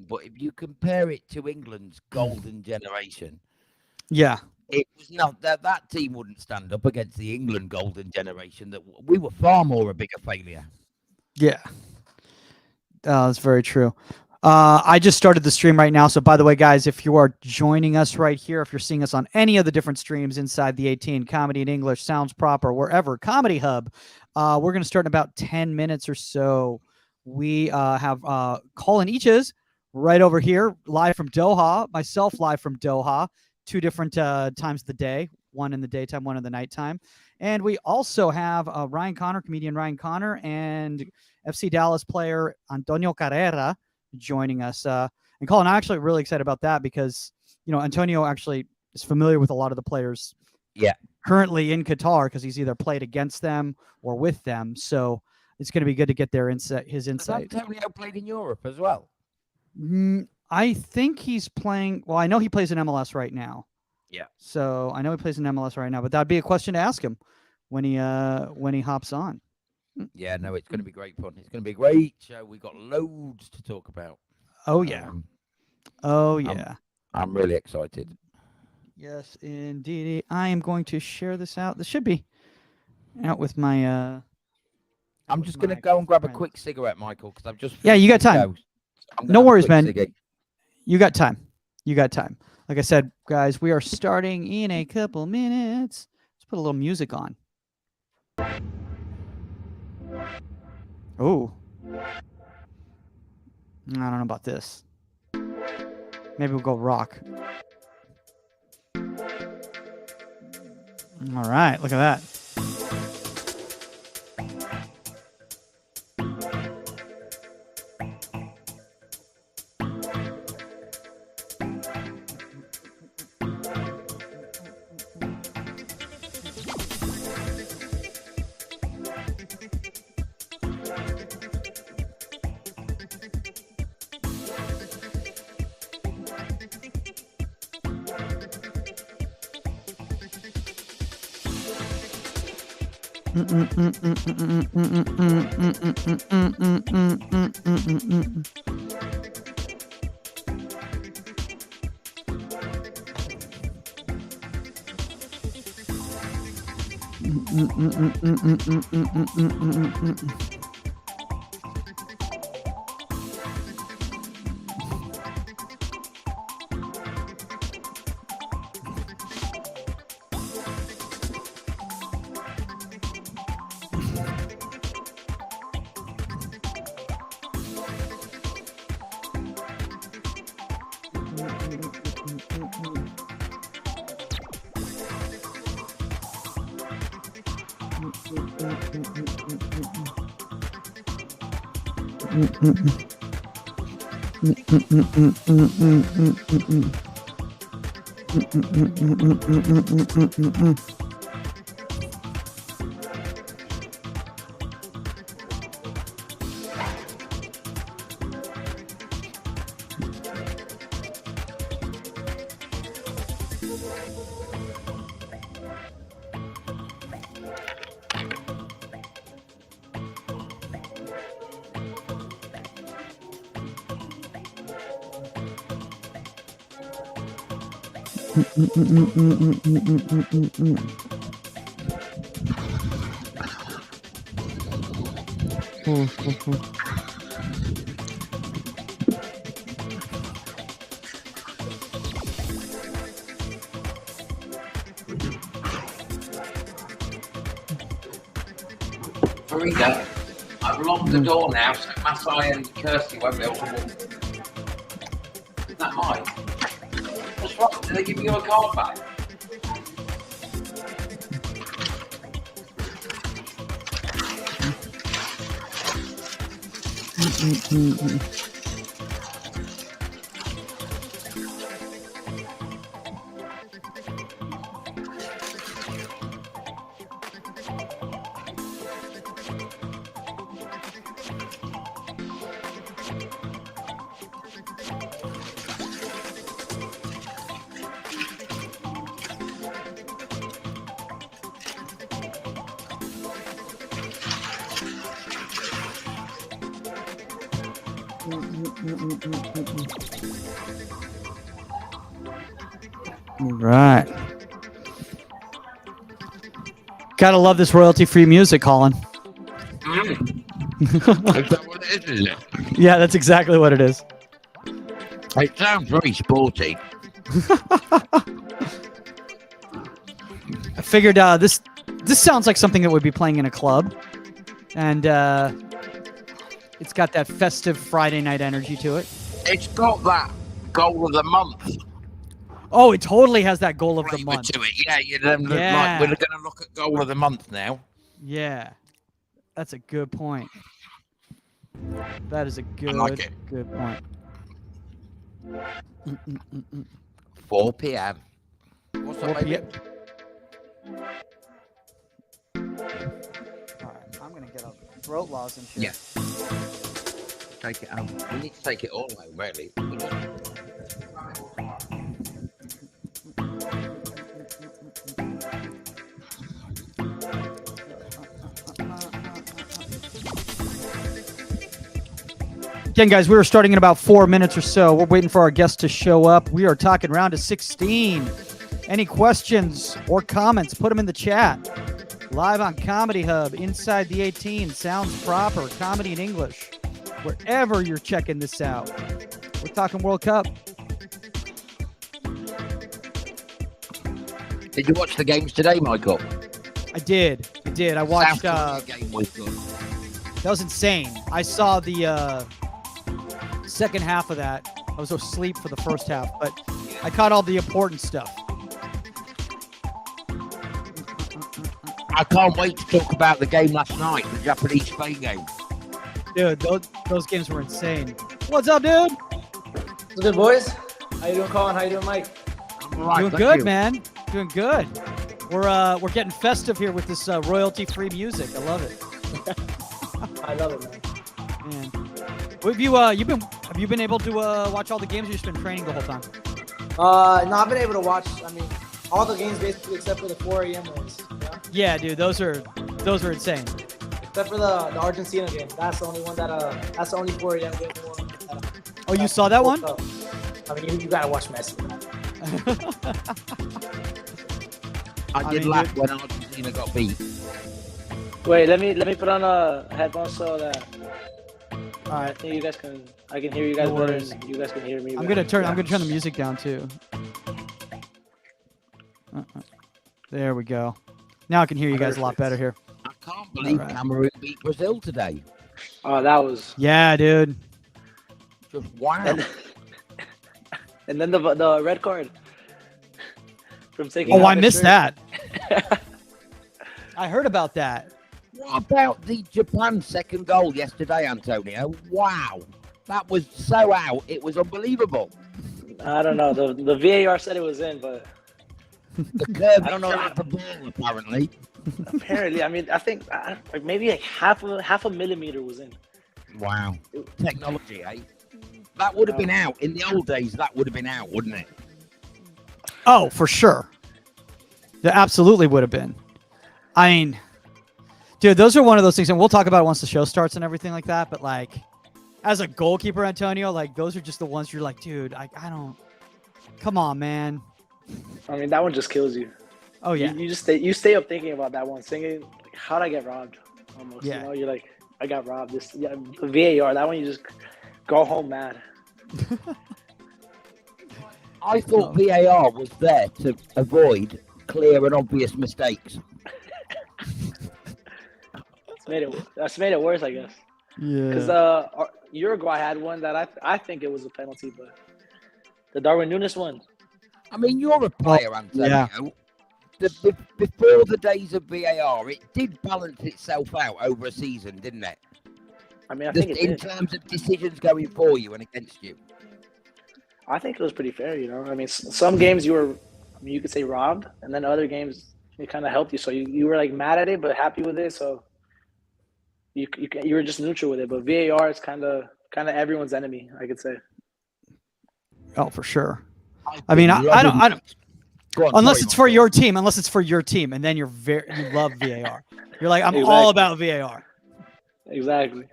but if you compare it to England's golden generation, Yeah. it was not that team wouldn't stand up against the England golden generation. That we were far more a bigger failure. Yeah. That's very true. I just started the stream right now. So, by the way, guys, if you are joining us right here, if you're seeing us on any of the different streams inside the 18, Comedy in English, Sounds Proper, wherever, Comedy Hub, we're going to start in about 10 minutes or so. We have Colin Etches right over here, live from Doha, myself live from Doha, 2 different times of the day, one in the daytime, one in the nighttime. And we also have Ryan Connor, comedian Ryan Connor, and FC Dallas player Antonio Carrera joining us. And Colin, I'm actually really excited about that because, Antonio actually is familiar with a lot of the players currently in Qatar because he's either played against them or with them. So it's going to be good to get his insight. Antonio played in Europe as well. I think he's playing. Well, I know he plays in MLS right now. Yeah. So I know he plays in MLS right now, but that'd be a question to ask him when he hops on. Yeah, no, it's going to be great fun. It's going to be a great show. We've got loads to talk about. Oh, yeah. I'm really excited. Yes, indeed. I am going to share this out. This should be out with my... I'm just going to go and grab a quick cigarette, Michael, because I've just... Yeah, you got time. No worries, man. You got time. You got time. Like I said, guys, we are starting in a couple minutes. Let's put a little music on. Oh. I don't know about this. Maybe we'll go rock. All right, look at that. Farida, I've locked the door now, so Masai and Kirsty won't be able to walk. Isn't that high? What's wrong? Did they give you a card back? Right. Gotta love this royalty-free music, Colin. Is that what it is it? Yeah, that's exactly what it is. It sounds very sporty. I figured this sounds like something that would be playing in a club, and it's got that festive Friday night energy to it. It's got that goal of the month. Oh, it totally has that goal of the flavour month. to it. Yeah, like, Yeah. we're going to look at goal of the month now. Yeah, that's a good point. That is a good, like it. good point. 4 p.m. What's 4 up, baby? p.m. All right, I'm gonna get a throat lozenge here. Yeah. Take it home. We need to take it all home, really. Again, guys, we are starting in about 4 minutes or so. We're waiting for our guests to show up. We are talking round to 16. Any questions or comments, put them in the chat. Live on Comedy Hub, Inside the 18, Sounds Proper, Comedy in English. Wherever you're checking this out. We're talking World Cup. Did you watch the games today, Michael? I did. I watched. South Korea game was good. That was insane. I saw the second half of that. I was asleep for the first half, but I caught all the important stuff. I can't wait to talk about the game last night, the Japanese-Spain game. Dude, those games were insane. What's up, dude? What's good, boys? How you doing, Colin? How you doing, Mike? I'm all right, Doing thank good, you. man. Doing good. We're getting festive here with this royalty-free music. I love it. I love it, man. Man, have you been able to watch all the games? You've just been training the whole time. No, I've been able to watch. I mean, all the games basically except for the 4 a.m. ones. Yeah? Yeah, dude, those are insane. Except for the Argentina game. That's the only one that's the only 4 a.m. game. Oh, you saw that one? I mean, you gotta watch Messi. I did mean, laugh when Argentina got beat. Wait, let me put on a headphone so that All right. I can hear you guys No better worries. and you guys can hear me. I'm better. gonna turn the music down too. There we go. Now I can hear you guys a lot better here. I can't believe All right. Cameroon beat Brazil today. Oh, that was. Yeah, dude. Just wow. And then the red card from taking. Oh, off I his missed shirt. that. I heard about that. What about the Japan second goal yesterday, Antonio? Wow. That was so out. It was unbelievable. I don't know. The VAR said it was in, but The curve I don't know. the ball, apparently. apparently, I mean, I think like maybe like half a millimeter was in. Wow. Technology, eh? That would have been out. In the old days, that would have been out, wouldn't it? Oh, for sure. That absolutely would have been. I mean, dude, those are one of those things, and we'll talk about it once the show starts and everything like that. But like, as a goalkeeper, Antonio, like those are just the ones you're like, dude, I don't. Come on, man. I mean, that one just kills you. Oh yeah. You just stay up thinking about that one, thinking, like, how'd I get robbed? Almost. Yeah. You know, you're like, I got robbed. The VAR, that one you just go home mad. I thought VAR was there to avoid clear and obvious mistakes. That's made it worse, I guess. Yeah. Because Uruguay had one that I think it was a penalty, but the Darwin Núñez one. I mean, you're a player, Antonio. yeah. Before the days of VAR, it did balance itself out over a season, didn't it? I mean, I think it In did. terms of decisions going for you and against you. I think it was pretty fair, you know. I mean, some games you could say robbed, and then other games it kind of helped you. So you were like mad at it, but happy with it. So you were just neutral with it. But VAR is kind of everyone's enemy, I could say. Oh, for sure. I mean, I don't. Go on, Unless sorry, it's for your team. Unless it's for your team, and then you love VAR. You're like, I'm all Exactly. about VAR. Exactly.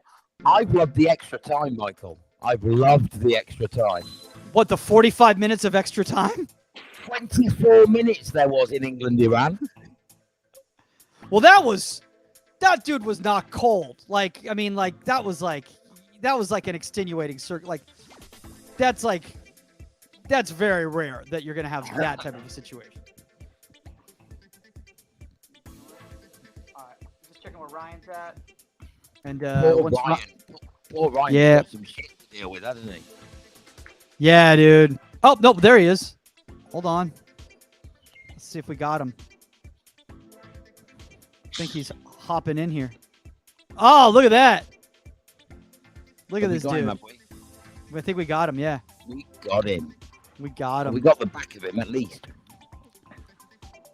I've loved the extra time, Michael. I've loved the extra time. What, the 45 minutes of extra time? 24 minutes there was in England, Iran. Well, that dude was not cold. Like, I mean, like that was like an extenuating circ. That's very rare that you're gonna have that type of a situation. All right, just checking where Ryan's at. And Poor Ryan. Yeah. Got some shit to deal with, hasn't he? Yeah, dude. Oh no, there he is. Hold on. Let's see if we got him. I think he's hopping in here. Oh, look at that. Look at this dude. I think we got him, yeah. We got him. We got him. We got the back of him, at least.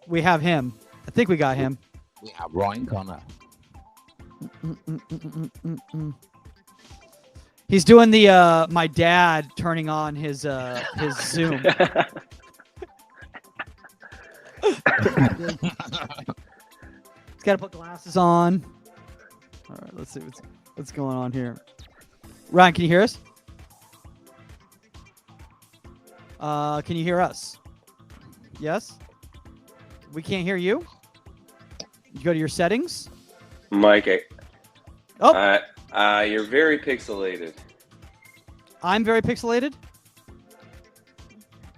We have him. I think we got him. We have Ryan Connor. He's doing the my dad turning on his Zoom. He's got to put glasses on. All right, let's see what's going on here. Ryan, can you hear us? Can you hear us? Yes? We can't hear you? You go to your settings. Mike, Oh, you're very pixelated. I'm very pixelated?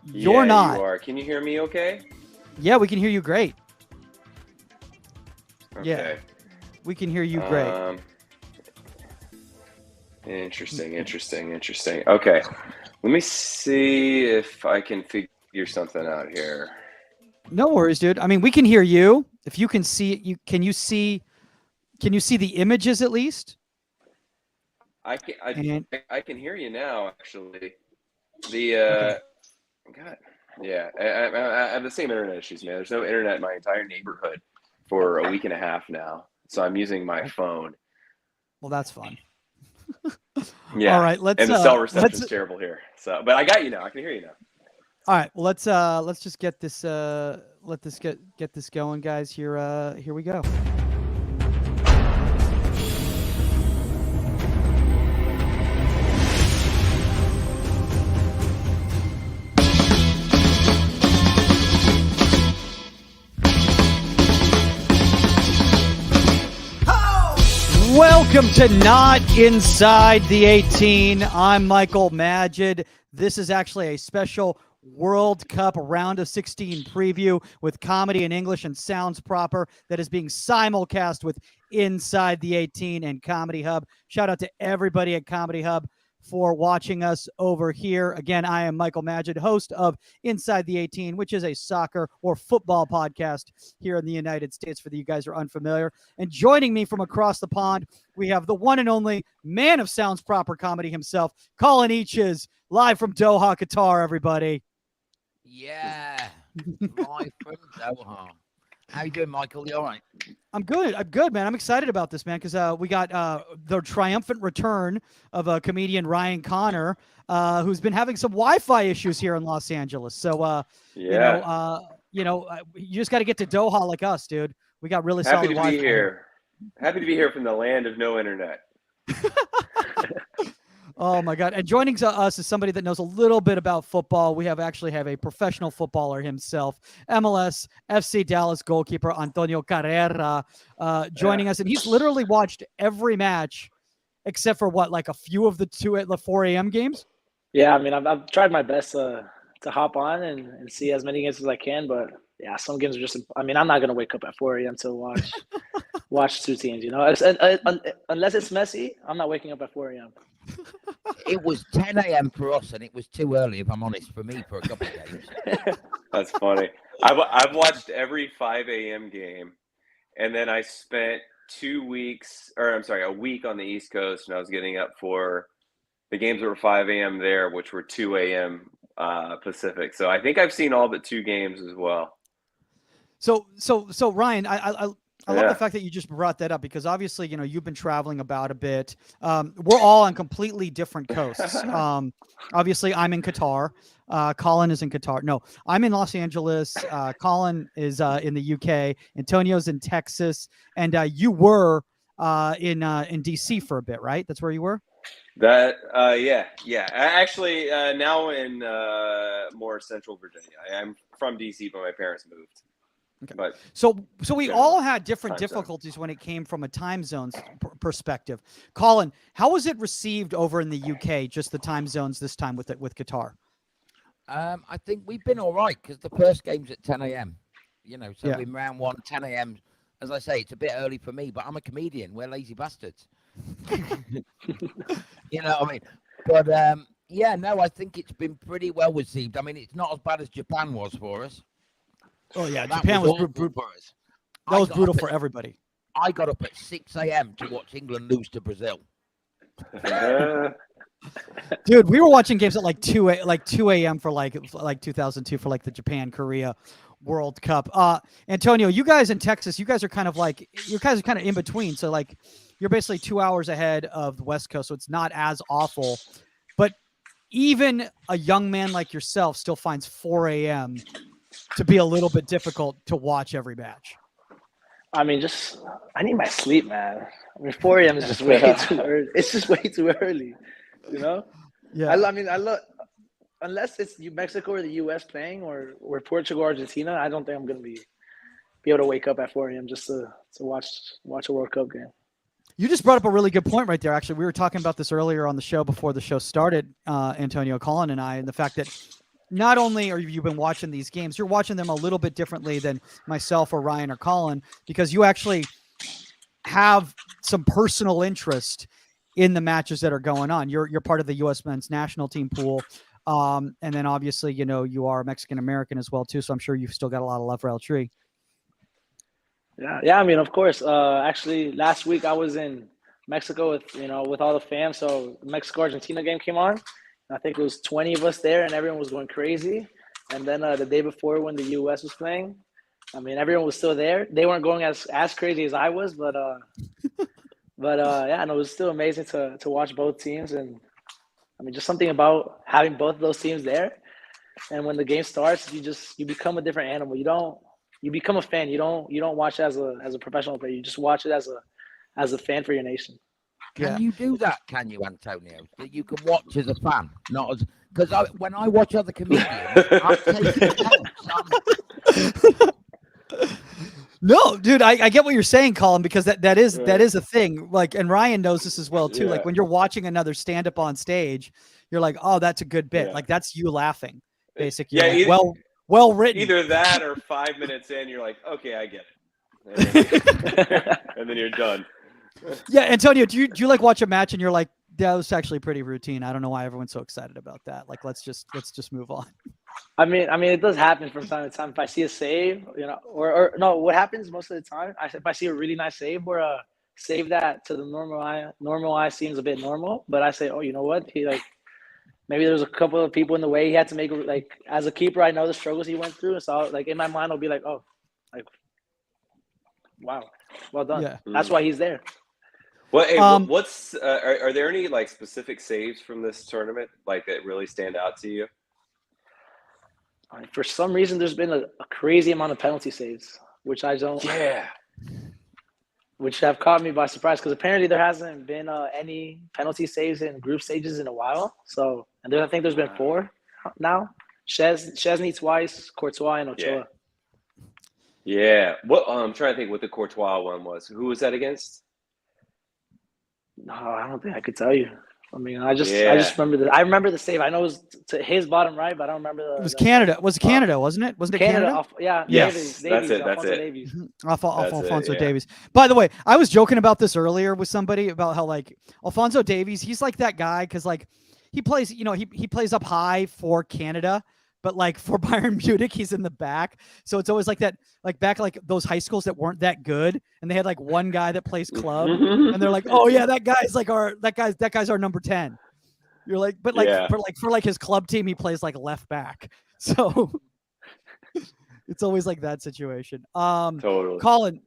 Yeah, You're not. You are. Can you hear me okay? Yeah, we can hear you great. Okay. Yeah. We can hear you great. Interesting. Okay. Let me see if I can figure something out here. No worries, dude. I mean, we can hear you. If you can see, can you see the images at least? I can hear you now, actually. God, yeah. I have the same internet issues, man. There's no internet in my entire neighborhood for a week and a half now. So I'm using my phone. Well, that's fun. Yeah. All right, and the cell reception is terrible here. So, but I got you now. I can hear you now. All right. Well, let's just get this get this going, guys. Here we go. Welcome to Not Inside the 18. I'm Michael Magid. This is actually a special World Cup round of 16 preview with comedy in English and sounds proper that is being simulcast with Inside the 18 and Comedy Hub. Shout out to everybody at Comedy Hub for watching us over here. Again, I am Michael Magid, host of Inside the 18, which is a soccer or football podcast here in the United States for you guys who are unfamiliar. And joining me from across the pond, we have the one and only man of sounds proper comedy himself, Colin Etches, live from Doha, Qatar, everybody. Yeah. Live from Doha. How you doing, Michael? You all right? I'm good, man. I'm excited about this, man, because we got the triumphant return of comedian Ryan Connor, who's been having some Wi-Fi issues here in Los Angeles. So, Yeah. you just got to get to Doha like us, dude. We got really Happy solid to Wi-Fi. be here. Happy to be here from the land of no internet. Oh my God. And joining us is somebody that knows a little bit about football. We actually have a professional footballer himself, MLS FC Dallas goalkeeper Antonio Carrera, joining us. And he's literally watched every match except for like a few of the 4 a.m. games. Yeah, I mean, I've tried my best to hop on and see as many games as I can, but yeah, some games are just. I mean, I'm not gonna wake up at 4 a.m. to watch two teams. You know, unless it's Messi, I'm not waking up at 4 a.m. It was 10 a.m. for us, and it was too early, if I'm honest, for me for a couple of games. That's funny. I've watched every 5 a.m. game, and then I spent a week on the East Coast, and I was getting up for the games that were 5 a.m. there, which were 2 a.m. Pacific. So I think I've seen all but 2 games as well. So Ryan, I love the fact that you just brought that up because obviously, you've been traveling about a bit. We're all on completely different coasts. Obviously, I'm in Qatar. Colin is in Qatar. No, I'm in Los Angeles. Colin is in the UK. Antonio's in Texas. And you were in DC for a bit, right? That's where you were? Actually, now in more central Virginia. I'm from DC, but my parents moved. Okay. But So we generally, all had different time zone. difficulties when it came from a time zones perspective. Colin, how was it received over in the UK? Just the time zones this time with Qatar. I think we've been all right because the first game's at 10 a.m. You know, so Yeah. in round one, 10 a.m. As I say, it's a bit early for me, but I'm a comedian. We're lazy bastards. You know what I mean? But yeah, no, I think it's been pretty well received. I mean, it's not as bad as Japan was for us. Oh yeah, That Japan was awful brutal. for us. That I was got brutal up for at- everybody. I got up at 6 a.m. to watch England lose to Brazil. Dude, we were watching games at like 2 a.m. for like 2002 for like the Japan Korea World Cup. Antonio, you guys in Texas, you guys are kind of in between. So like you're basically 2 hours ahead of the West Coast, so it's not as awful. But even a young man like yourself still finds 4 a.m. to be a little bit difficult to watch every match. I mean, I need my sleep, man. I mean, 4 a.m. is just way too early. It's just way too early, you know? Yeah. I mean, unless it's Mexico or the U.S. playing or Portugal or Argentina, I don't think I'm going to be able to wake up at 4 a.m. just to watch a World Cup game. You just brought up a really good point right there. Actually, we were talking about this earlier on the show before the show started, Antonio, Colin, and I, and the fact that not only are you been watching these games, you're watching them a little bit differently than myself or Ryan or Colin, because you actually have some personal interest in the matches that are going on. You're part of the U.S. men's national team pool. And then obviously, you know, you are Mexican American as well too. So I'm sure you've still got a lot of love for El Tri. Yeah. I mean, of course. Actually, last week I was in Mexico with all the fam. So the Mexico-Argentina game came on. I think it was 20 of us there, and everyone was going crazy. And then the day before, when the U.S. was playing, I mean, everyone was still there. They weren't going as crazy as I was, but yeah, and it was still amazing to watch both teams. And I mean, just something about having both of those teams there. And when the game starts, you become a different animal. You become a fan. You don't watch it as a professional player. You just watch it as a fan for your nation. Can you do that? Can you, Antonio? That you can watch as a fan, not as because when I watch other comedians, I'm taking notes. No, dude, I get what you're saying, Colin, because that is a thing. Like, and Ryan knows this as well too. Yeah. Like when you're watching another stand-up on stage, you're like, oh, that's a good bit. Yeah. Like that's you laughing, basically. Yeah, Like, well written. Either that or 5 minutes in, you're like, okay, I get it, and then you're done. Yeah, Antonio, do you like watch a match and you're like, that was actually pretty routine. I don't know why everyone's so excited about that. Like, let's just move on. I mean, it does happen from time to time. If I see a save, you know, or no, what happens most of the time, if I see a really nice save or a save that to the normal eye seems a bit normal, but I say, oh, you know what? He maybe there's a couple of people in the way he had to make. Like as a keeper, I know the struggles he went through, so like in my mind, I'll be like, oh, like, wow, well done. Yeah. That's why he's there. Well, hey, what's are there any like specific saves from this tournament like that really stand out to you? For some reason, there's been a crazy amount of penalty saves, which I don't. Yeah. Which have caught me by surprise because apparently there hasn't been any penalty saves in group stages in a while. So, and I think there's been 4 now. Chesney twice, Courtois, and Ochoa. Yeah. What I'm trying to think what the Courtois one was. Who was that against? No, I don't think I could tell you. I mean, I just remember I remember the save. I know it was to his bottom right, but I don't remember It was Canada. Was it Canada, wasn't it? Wasn't it Canada? Yes, Davies, that's Alphonso it. Davies. Alphonso Davies. By the way, I was joking about this earlier with somebody about how like Alphonso Davies, he's like that guy because like he plays, you know, he plays up high for Canada, but like for Bayern Munich, he's in the back. So it's always like that, like back like those high schools that weren't that good, and they had like one guy that plays club, and they're like, oh yeah, that guy's our number 10. You're like, but like for his club team, he plays like left back. So it's always like that situation. Totally. Colin,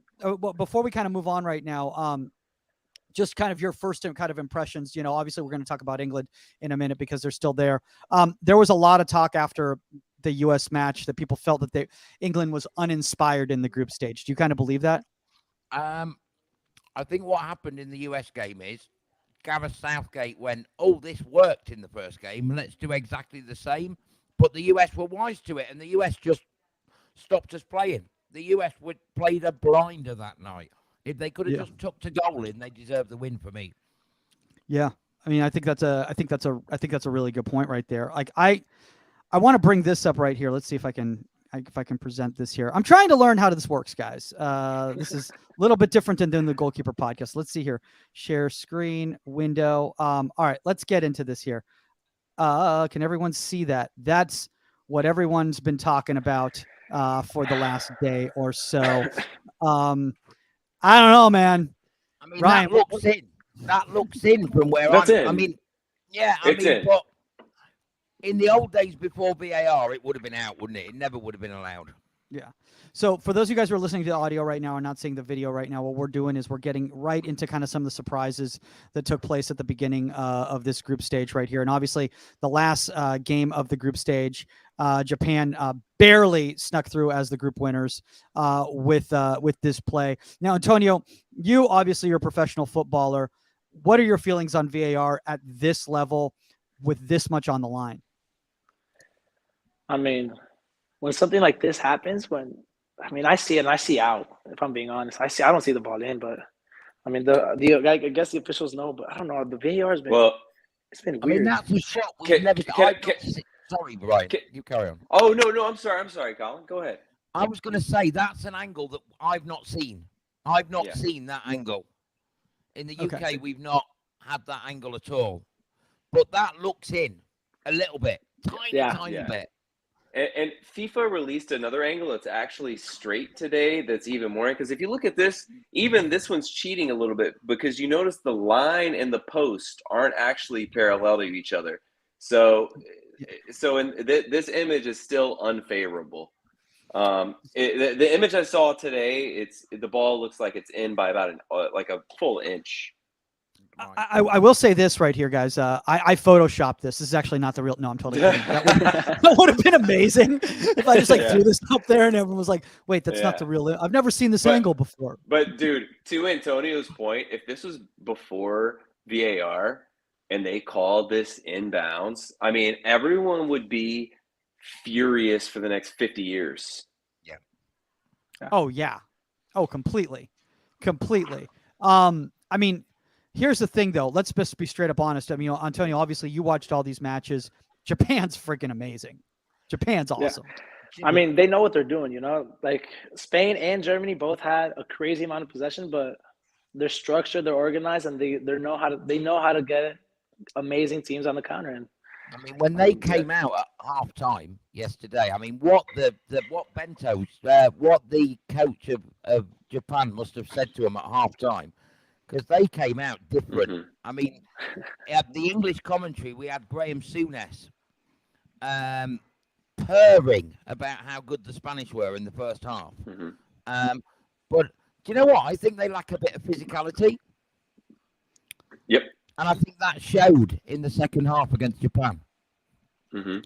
before we kind of move on right now, just kind of your first kind of impressions. You know, obviously we're going to talk about England in a minute because they're still there. There was a lot of talk after the U.S. match that people felt that England was uninspired in the group stage. Do you kind of believe that? I think what happened in the US game is Gareth Southgate went, "Oh, this worked in the first game. Let's do exactly the same." But the US were wise to it, and the US just stopped us playing. The US would played a blinder that night. If they could have just tucked a goal in, they deserved the win for me. Yeah, I mean, I think that's a really good point right there. Like I want to bring this up right here. Let's see if I can present this here. I'm trying to learn how this works, guys. This is a little bit different than doing the goalkeeper podcast. Let's see here. Share screen window. All right, let's get into this here. Can everyone see that? That's what everyone's been talking about for the last day or so. I don't know, man. I mean, Ryan, that looks in from where That's I'm. in. I mean, yeah, It's in. but in the old days before VAR, it would have been out, wouldn't it? It never would have been allowed. Yeah. So for those of you guys who are listening to the audio right now and not seeing the video right now, what we're doing is we're getting right into kind of some of the surprises that took place at the beginning of this group stage right here. And obviously the last game of the group stage, Japan barely snuck through as the group winners with this play. Now, Antonio, you obviously you're a professional footballer. What are your feelings on VAR at this level with this much on the line? I mean, when something like this happens, I see it and I see out. If I'm being honest, I don't see the ball in, but I mean I guess the officials know, but I don't know. The VAR has been it's been weird. I mean, that's a shot we Can- never. can- Sorry, Brian. You carry on. Oh no, I'm sorry, Colin. Go ahead. I was going to say that's an angle that I've not seen. I've not seen that angle. In the UK, we've not had that angle at all. But that looks in a little bit, tiny bit. And FIFA released another angle that's actually straight today that's even more, because if you look at this, even this one's cheating a little bit because you notice the line and the post aren't actually parallel to each other. So in this image is still unfavorable. The image I saw today, the ball looks like it's in by about a full inch. I will say this right here, guys. I photoshopped this. This is actually not the real. No, I'm totally kidding. That would have been amazing if I just threw this up there and everyone was like, "Wait, that's not the real." I've never seen this angle before. But dude, to Antonio's point, if this was before VAR and they called this inbounds, I mean, everyone would be furious for the next 50 years. Yeah. Oh yeah. Oh, completely. I mean. Here's the thing, though. Let's just be straight up honest. I mean, Antonio, obviously, you watched all these matches. Japan's freaking amazing. Japan's awesome. Yeah. I mean, they know what they're doing, you know? Like, Spain and Germany both had a crazy amount of possession, but they're structured, they're organized, and they know how to get amazing teams on the counter end. I mean, when they came out at half time yesterday, I mean, what the coach of Japan must have said to them at half time. Because they came out different. Mm-hmm. I mean, at the English commentary, we had Graham Souness purring about how good the Spanish were in the first half. Mm-hmm. But do you know what? I think they lack a bit of physicality. Yep. And I think that showed in the second half against Japan. Mm-hmm.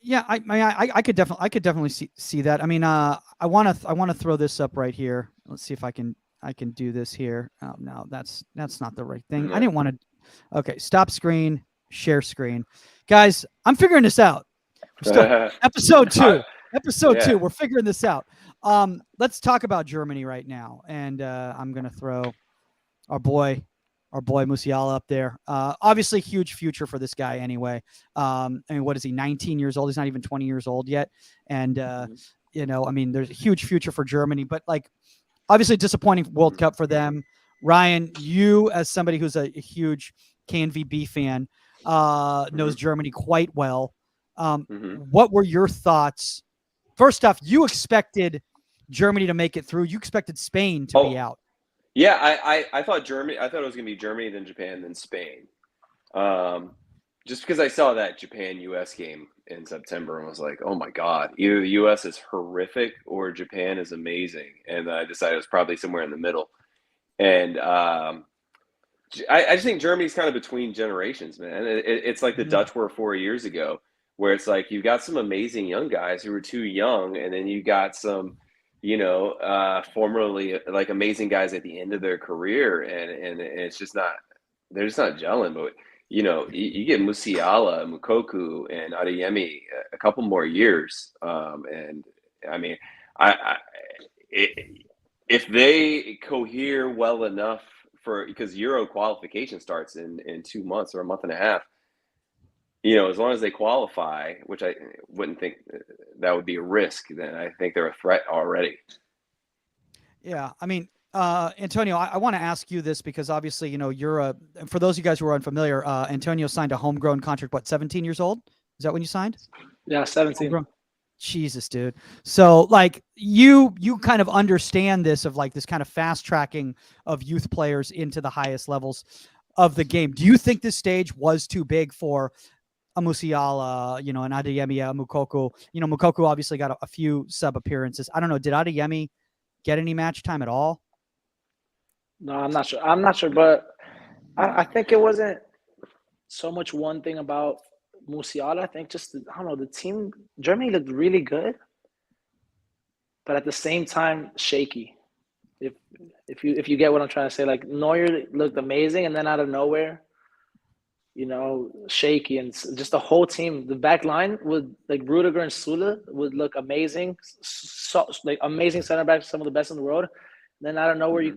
Yeah, I could definitely see that. I mean, I want to throw this up right here. Let's see if I can do this here. Oh no, that's not the right thing. I didn't want to. Okay, stop screen, share screen, guys. I'm figuring this out. Episode 2. Episode 2. We're figuring this out. Let's talk about Germany right now, and I'm gonna throw our boy Musiala up there. Obviously, huge future for this guy. Anyway, I mean, what is he? 19 years old. He's not even 20 years old yet, and I mean, there's a huge future for Germany, but obviously, disappointing World Cup for them. Ryan, you as somebody who's a huge KNVB fan, knows Germany quite well. What were your thoughts? First off, you expected Germany to make it through. You expected Spain to be out. Yeah, I thought Germany. I thought it was going to be Germany, then Japan, then Spain. Just because I saw that Japan-US game in September and was like, oh my God, either the US is horrific or Japan is amazing. And I decided it was probably somewhere in the middle. And I just think Germany's kind of between generations, man. It's like the Dutch were 4 years ago, where it's like you've got some amazing young guys who were too young, and then you got some, formerly like amazing guys at the end of their career, and it's just not they're just not gelling. But you get Musiala, Mukoku, and Adeyemi a couple more years, and I mean, if they cohere well enough because Euro qualification starts in 2 months or a month and a half. As long as they qualify, which I wouldn't think that would be a risk, then I think they're a threat already. Yeah, I mean, Antonio, I want to ask you this because obviously, you're for those of you guys who are unfamiliar, Antonio signed a homegrown contract, 17 years old? Is that when you signed? Yeah, 17. Homegrown. Jesus, dude. So like you kind of understand this of like this kind of fast tracking of youth players into the highest levels of the game. Do you think this stage was too big for a Musiala, an Adeyemi, Mukoku? Mukoku obviously got a few sub appearances. I don't know. Did Adeyemi get any match time at all? No, I'm not sure, but I think it wasn't so much one thing about Musiala. I think just I don't know, the team Germany looked really good, but at the same time shaky. If you get what I'm trying to say, like Neuer looked amazing, and then out of nowhere, shaky, and just the whole team, the back line would like Rudiger and Süle would look amazing, so like amazing center backs, some of the best in the world. And then out of nowhere,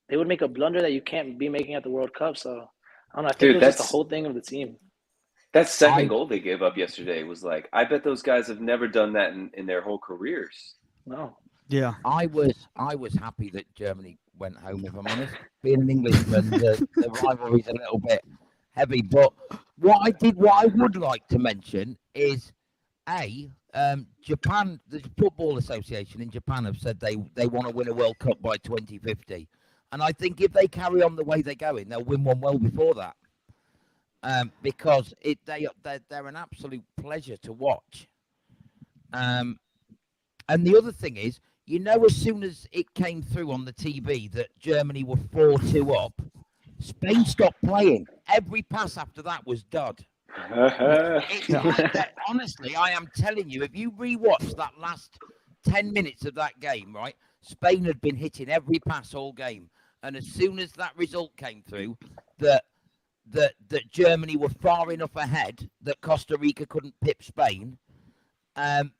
they would make a blunder that you can't be making at the World Cup. So I don't know. I think it was just the whole thing of the team. That second goal they gave up yesterday was like, I bet those guys have never done that in their whole careers. No. Yeah. I was happy that Germany went home, if I'm honest. Being an Englishman, the rivalry's a little bit heavy. But what I would like to mention is, Japan, the Football Association in Japan have said they want to win a World Cup by 2050. And I think if they carry on the way they're going, they'll win one well before that. Because they're an absolute pleasure to watch. And the other thing is, as soon as it came through on the TV that Germany were 4-2 up, Spain stopped playing. Every pass after that was dud. Honestly, I am telling you, if you rewatch that last 10 minutes of that game, right, Spain had been hitting every pass all game. And as soon as that result came through, that Germany were far enough ahead that Costa Rica couldn't pip Spain,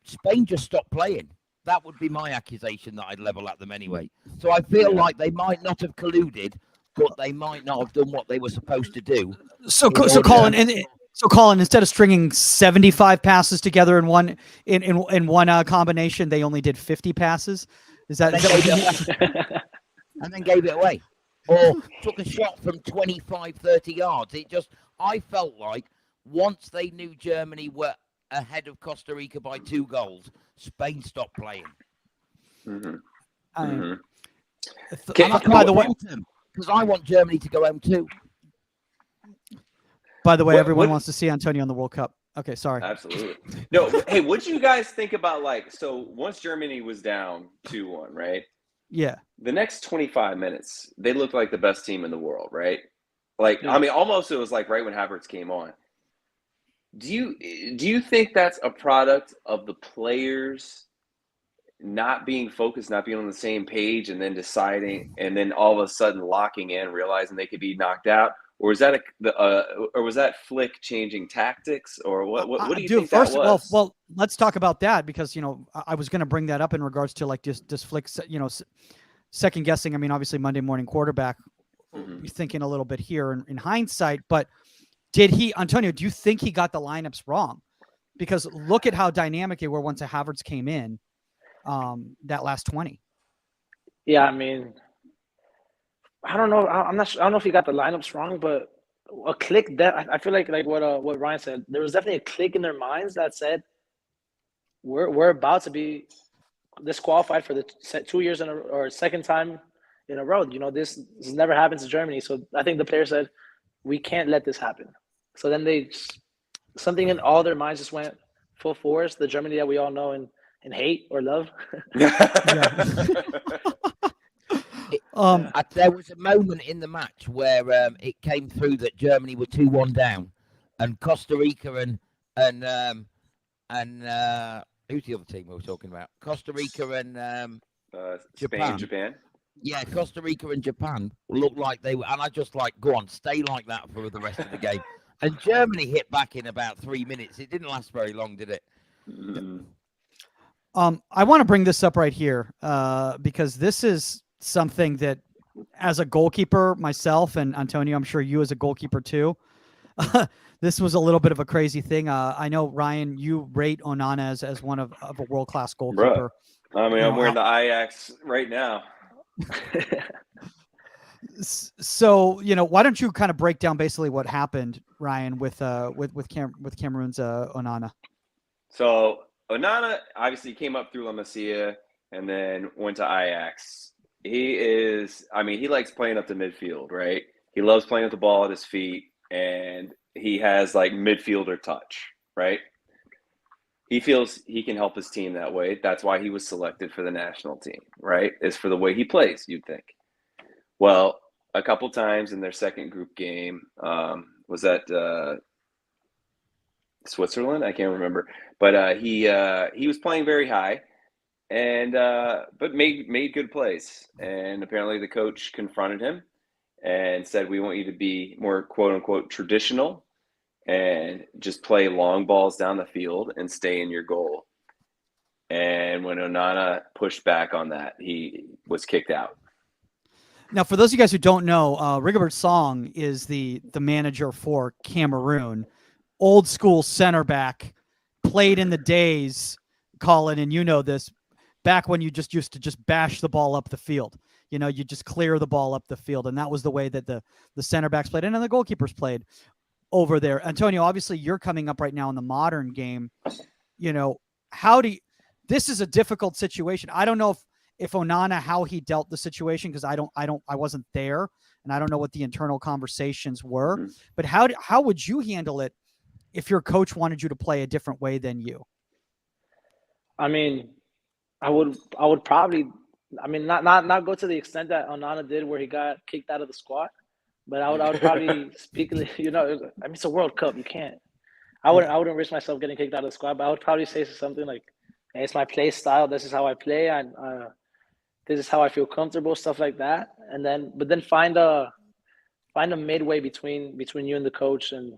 Spain just stopped playing. That would be my accusation that I'd level at them anyway. So I feel like they might not have colluded, but they might not have done what they were supposed to do. So Colin, instead of stringing 75 passes together in one combination, they only did 50 passes. Is that and then gave it away, or took a shot from 25, 30 yards. I felt like once they knew Germany were ahead of Costa Rica by 2 goals, Spain stopped playing. By the way, because I want Germany to go home too. By the way, everyone wants to see Antonio in the World Cup. Okay, sorry. Absolutely. No, hey, what do you guys think about once Germany was down 2-1, right? Yeah. The next 25 minutes, they looked like the best team in the world, right? I mean, almost it was like right when Havertz came on. Do you think that's a product of the players not being focused, not being on the same page, and then deciding, and then all of a sudden locking in, realizing they could be knocked out? Or was that Flick changing tactics, or what do you think first, that was? Well, let's talk about that because I was going to bring that up in regards to like just Flick, second guessing. I mean, obviously Monday morning quarterback, thinking a little bit here in hindsight, but Antonio? Do you think he got the lineups wrong? Because look at how dynamic they were once Havertz came in, that last 20. Yeah, I mean, I don't know. I don't know if he got the lineups wrong, but a click that I feel like what Ryan said, there was definitely a click in their minds that said we're about to be disqualified for the 2 years or second time in a row. This never happens to Germany. So I think the player said, we can't let this happen. So then something in all their minds just went full force. The Germany that we all know and hate or love. There was a moment in the match where it came through that Germany were 2-1 down, and Costa Rica and who's the other team we were talking about? Costa Rica and Japan. Yeah, Costa Rica and Japan looked like they were, and I just like, go on, stay like that for the rest of the game. And Germany hit back in about 3 minutes. It didn't last very long, did it? Mm. I want to bring this up right here because this is something that, as a goalkeeper myself, and Antonio, I'm sure you as a goalkeeper too, this was a little bit of a crazy thing. I know, Ryan, you rate Onana as one of a world-class goalkeeper. I mean, You I'm know, wearing the Ajax right now. So, why don't you kind of break down basically what happened, Ryan, with Cameroon's Onana? So Onana obviously came up through La Masia and then went to Ajax. He likes playing up the midfield, right? He loves playing with the ball at his feet, and he has like midfielder touch, right? He feels he can help his team that way. That's why he was selected for the national team, right? Is for the way he plays, you'd think. Well, a couple times in their second group game, was that Switzerland? I can't remember, but he was playing very high, and but made good plays. And apparently, the coach confronted him and said, "We want you to be more quote unquote traditional and just play long balls down the field and stay in your goal." And when Onana pushed back on that, he was kicked out. Now, for those of you guys who don't know, Rigobert Song is the manager for Cameroon. Old school center back, played in the days, Colin, and you know this, back when you just used to just bash the ball up the field. You just clear the ball up the field, and that was the way that the center backs played, and then the goalkeepers played over there. Antonio, obviously you're coming up right now in the modern game. This is a difficult situation. I don't know if Onana, how he dealt the situation, because I wasn't there, and I don't know what the internal conversations were. Mm-hmm. But how would you handle it if your coach wanted you to play a different way than you? I mean, I would probably, not go to the extent that Onana did, where he got kicked out of the squad, but I would probably speak. It's a World Cup. You can't. I wouldn't risk myself getting kicked out of the squad, but I would probably say something like, "Hey, it's my play style. This is how I play, and this is how I feel comfortable." Stuff like that, and then find a midway between you and the coach, and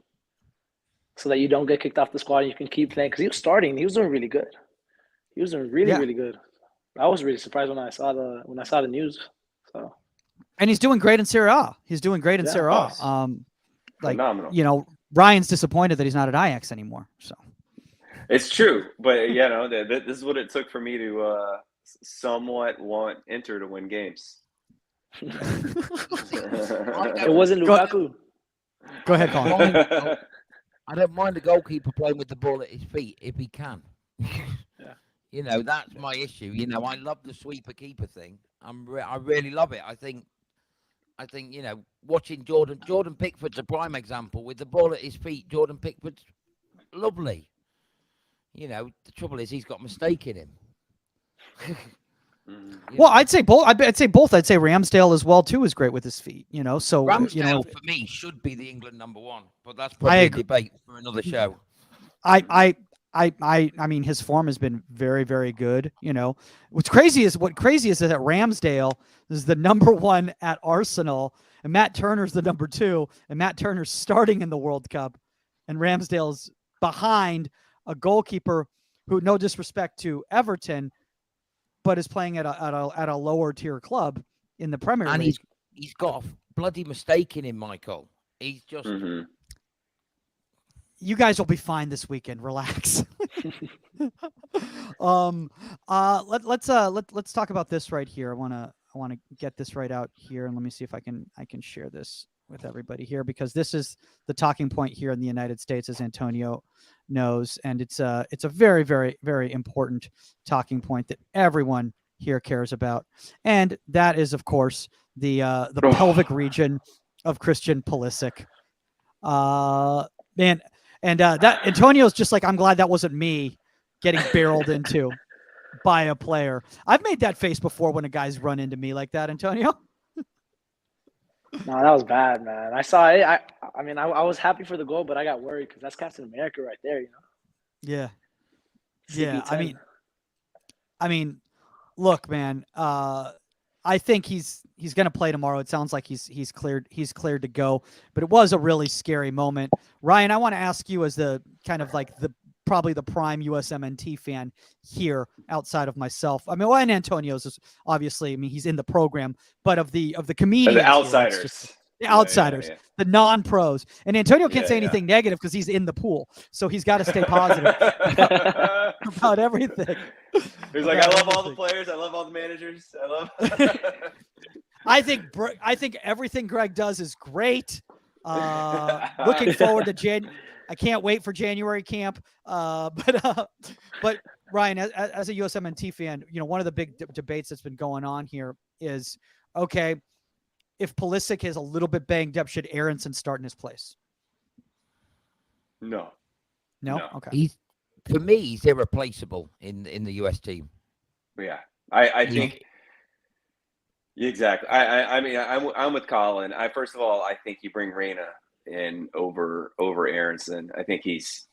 so that you don't get kicked off the squad and you can keep playing, because he was starting. He was doing really good. He was doing really good. I was really surprised when I saw the news. So, and he's doing great in Serie A. Serie A. Phenomenal. Ryan's disappointed that he's not at Ajax anymore. So it's true, but this is what it took for me to somewhat want Inter to win games. It wasn't Lukaku. Go ahead, Colin. I don't mind the goalkeeper playing with the ball at his feet if he can. Yeah. That's my issue. I love the sweeper keeper thing. I really love it. I think watching Jordan Pickford's a prime example. With the ball at his feet, Jordan Pickford's lovely. The trouble is he's got a mistake in him. Well, I'd say both. I'd say Ramsdale as well too is great with his feet. So Ramsdale for me should be the England number one, but that's probably a debate for another show. I mean, his form has been very, very good. What's crazy is that Ramsdale is the number one at Arsenal, and Matt Turner's the number two, and Matt Turner's starting in the World Cup, and Ramsdale's behind a goalkeeper who, no disrespect to Everton, but is playing at a lower tier club in the Premier League. And he's got a bloody mistake in him, Michael. He's just. Mm-hmm. You guys will be fine this weekend. Relax. Let's talk about this right here. I want to get this right out here, and let me see if I can share this with everybody here, because this is the talking point here in the United States, as Antonio knows, and it's a very, very, very important talking point that everyone here cares about, and that is, of course, the pelvic region of Christian Pulisic. Man. And that Antonio's just like, I'm glad that wasn't me getting barreled into by a player. I've made that face before when a guy's run into me like that, Antonio. No, that was bad, man. I saw it. I was happy for the goal, but I got worried because that's Captain America right there, Yeah. CP10. Yeah. I mean, look, man. I think he's going to play tomorrow. It sounds like he's cleared to go. But it was a really scary moment. Ryan, I want to ask you, as the kind of like probably the prime USMNT fan here outside of myself. I mean, well, and Antonio's is obviously, I mean, he's in the program, but of the comedians, the outsiders. the outsiders, the non-pros. And Antonio can't say Yeah. anything negative because he's in the pool. So he's got to stay positive about everything. He's like, I love all the players. I love all the managers. I love. I think everything Greg does is great. Looking forward to I can't wait for January camp. But Ryan, as a USMNT fan, you know, one of the big debates that's been going on here is, okay, if Pulisic is a little bit banged up, should Aronson start in his place? No. Okay. For me, he's irreplaceable in the US team. Yeah, I think exactly. I mean, I'm with Colin. First of all, I think you bring Reyna in over Aronson. I think he's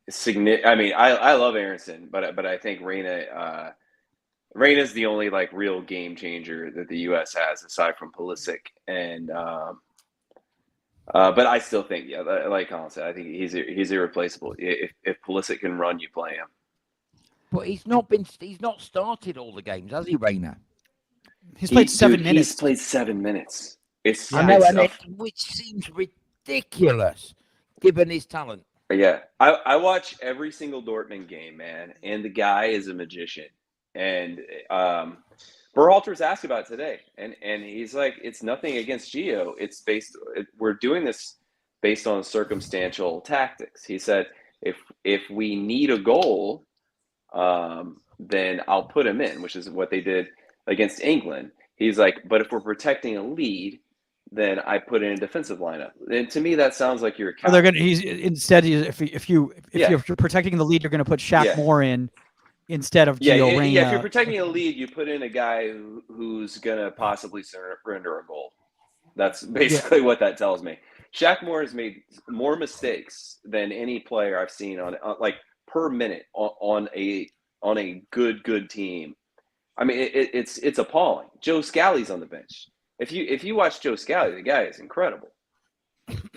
significant. I mean, I love Aronson, but I think Reyna's the only like real game changer that the US has aside from Pulisic. And but I still think, yeah, like Colin said, I think he's irreplaceable. If Pulisic can run, you play him. But he's not started all the games, has he, Reyna? He's played 7 minutes. He's played 7 minutes. Which seems ridiculous given his talent. Yeah, I watch every single Dortmund game, man, and the guy is a magician. And Berhalter's asked about it today, and he's like, it's nothing against Gio. We're doing this based on circumstantial tactics. He said, if we need a goal, then I'll put him in, which is what they did against England. He's like, but if we're protecting a lead, then I put in a defensive lineup. And to me, that sounds like you're a coward. If you're protecting the lead, you're going to put Shaq Moore in instead of Gio Reyna. Yeah, if you're protecting a lead, you put in a guy who's going to possibly surrender a goal. That's basically what that tells me. Shaq Moore has made more mistakes than any player I've seen on like per minute on a good team. I mean, it's appalling. Joe Scally's on the bench. If you watch Joe Scally, the guy is incredible.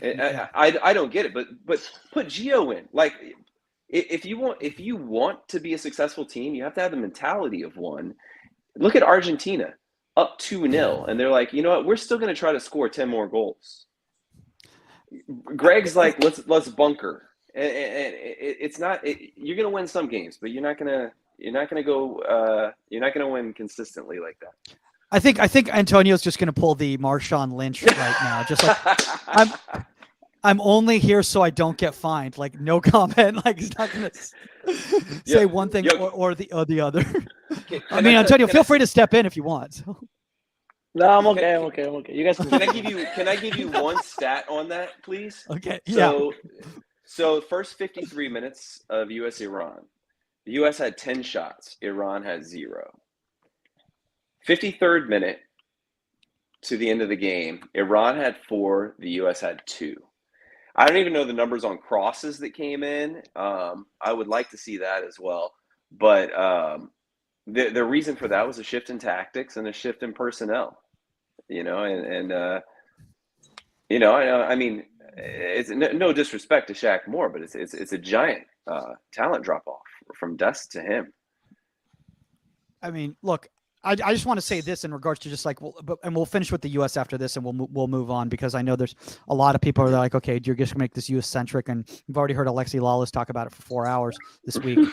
I don't get it, but put Gio in. Like, if you want to be a successful team, you have to have the mentality of one. Look at Argentina, up 2-0, and they're like, you know what? We're still going to try to score 10 more goals. Greg's like, let's bunker, and it's not. You're going to win some games, but you're not going to win consistently like that. I think Antonio's just going to pull the Marshawn Lynch right now. Just like I'm only here so I don't get fined. Like, no comment. Like, he's not going to say one thing or the other. I mean, Antonio, feel free to step in if you want. No, I'm okay. You guys Can I give you one stat on that, please? Okay. So first 53 minutes of US-Iran, the US had 10 shots. Iran had 0. 53rd minute to the end of the game, Iran had 4, the US had 2. I don't even know the numbers on crosses that came in. I would like to see that as well. But the reason for that was a shift in tactics and a shift in personnel. You know, I mean, it's no disrespect to Shaq Moore, but it's a giant talent drop off from Dest to him. I mean, look, I just want to say this in regards to just like, and we'll finish with the U.S. after this, and we'll move on, because I know there's a lot of people who are like, okay, you're just gonna make this U.S. centric, and you've already heard Alexi Lawless talk about it for 4 hours this week.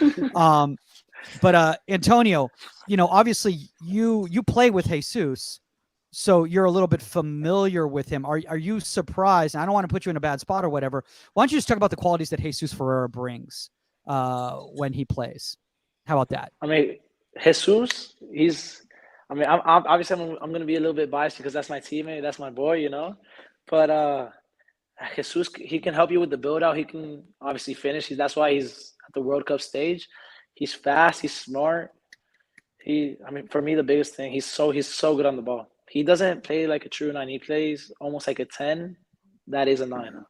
But Antonio, you know, obviously you play with Jesus, so you're a little bit familiar with him. Are you surprised? And I don't want to put you in a bad spot or whatever. Why don't you just talk about the qualities that Jesus Ferreira brings when he plays? How about that? I mean, Jesus, I'm obviously I'm going to be a little bit biased because that's my teammate, that's my boy, you know. But Jesus, he can help you with the build out. He can obviously finish. That's why he's at the World Cup stage. He's fast. He's smart. For me, the biggest thing, he's so good on the ball. He doesn't play like a true 9. He plays almost like a 10. That is a 9,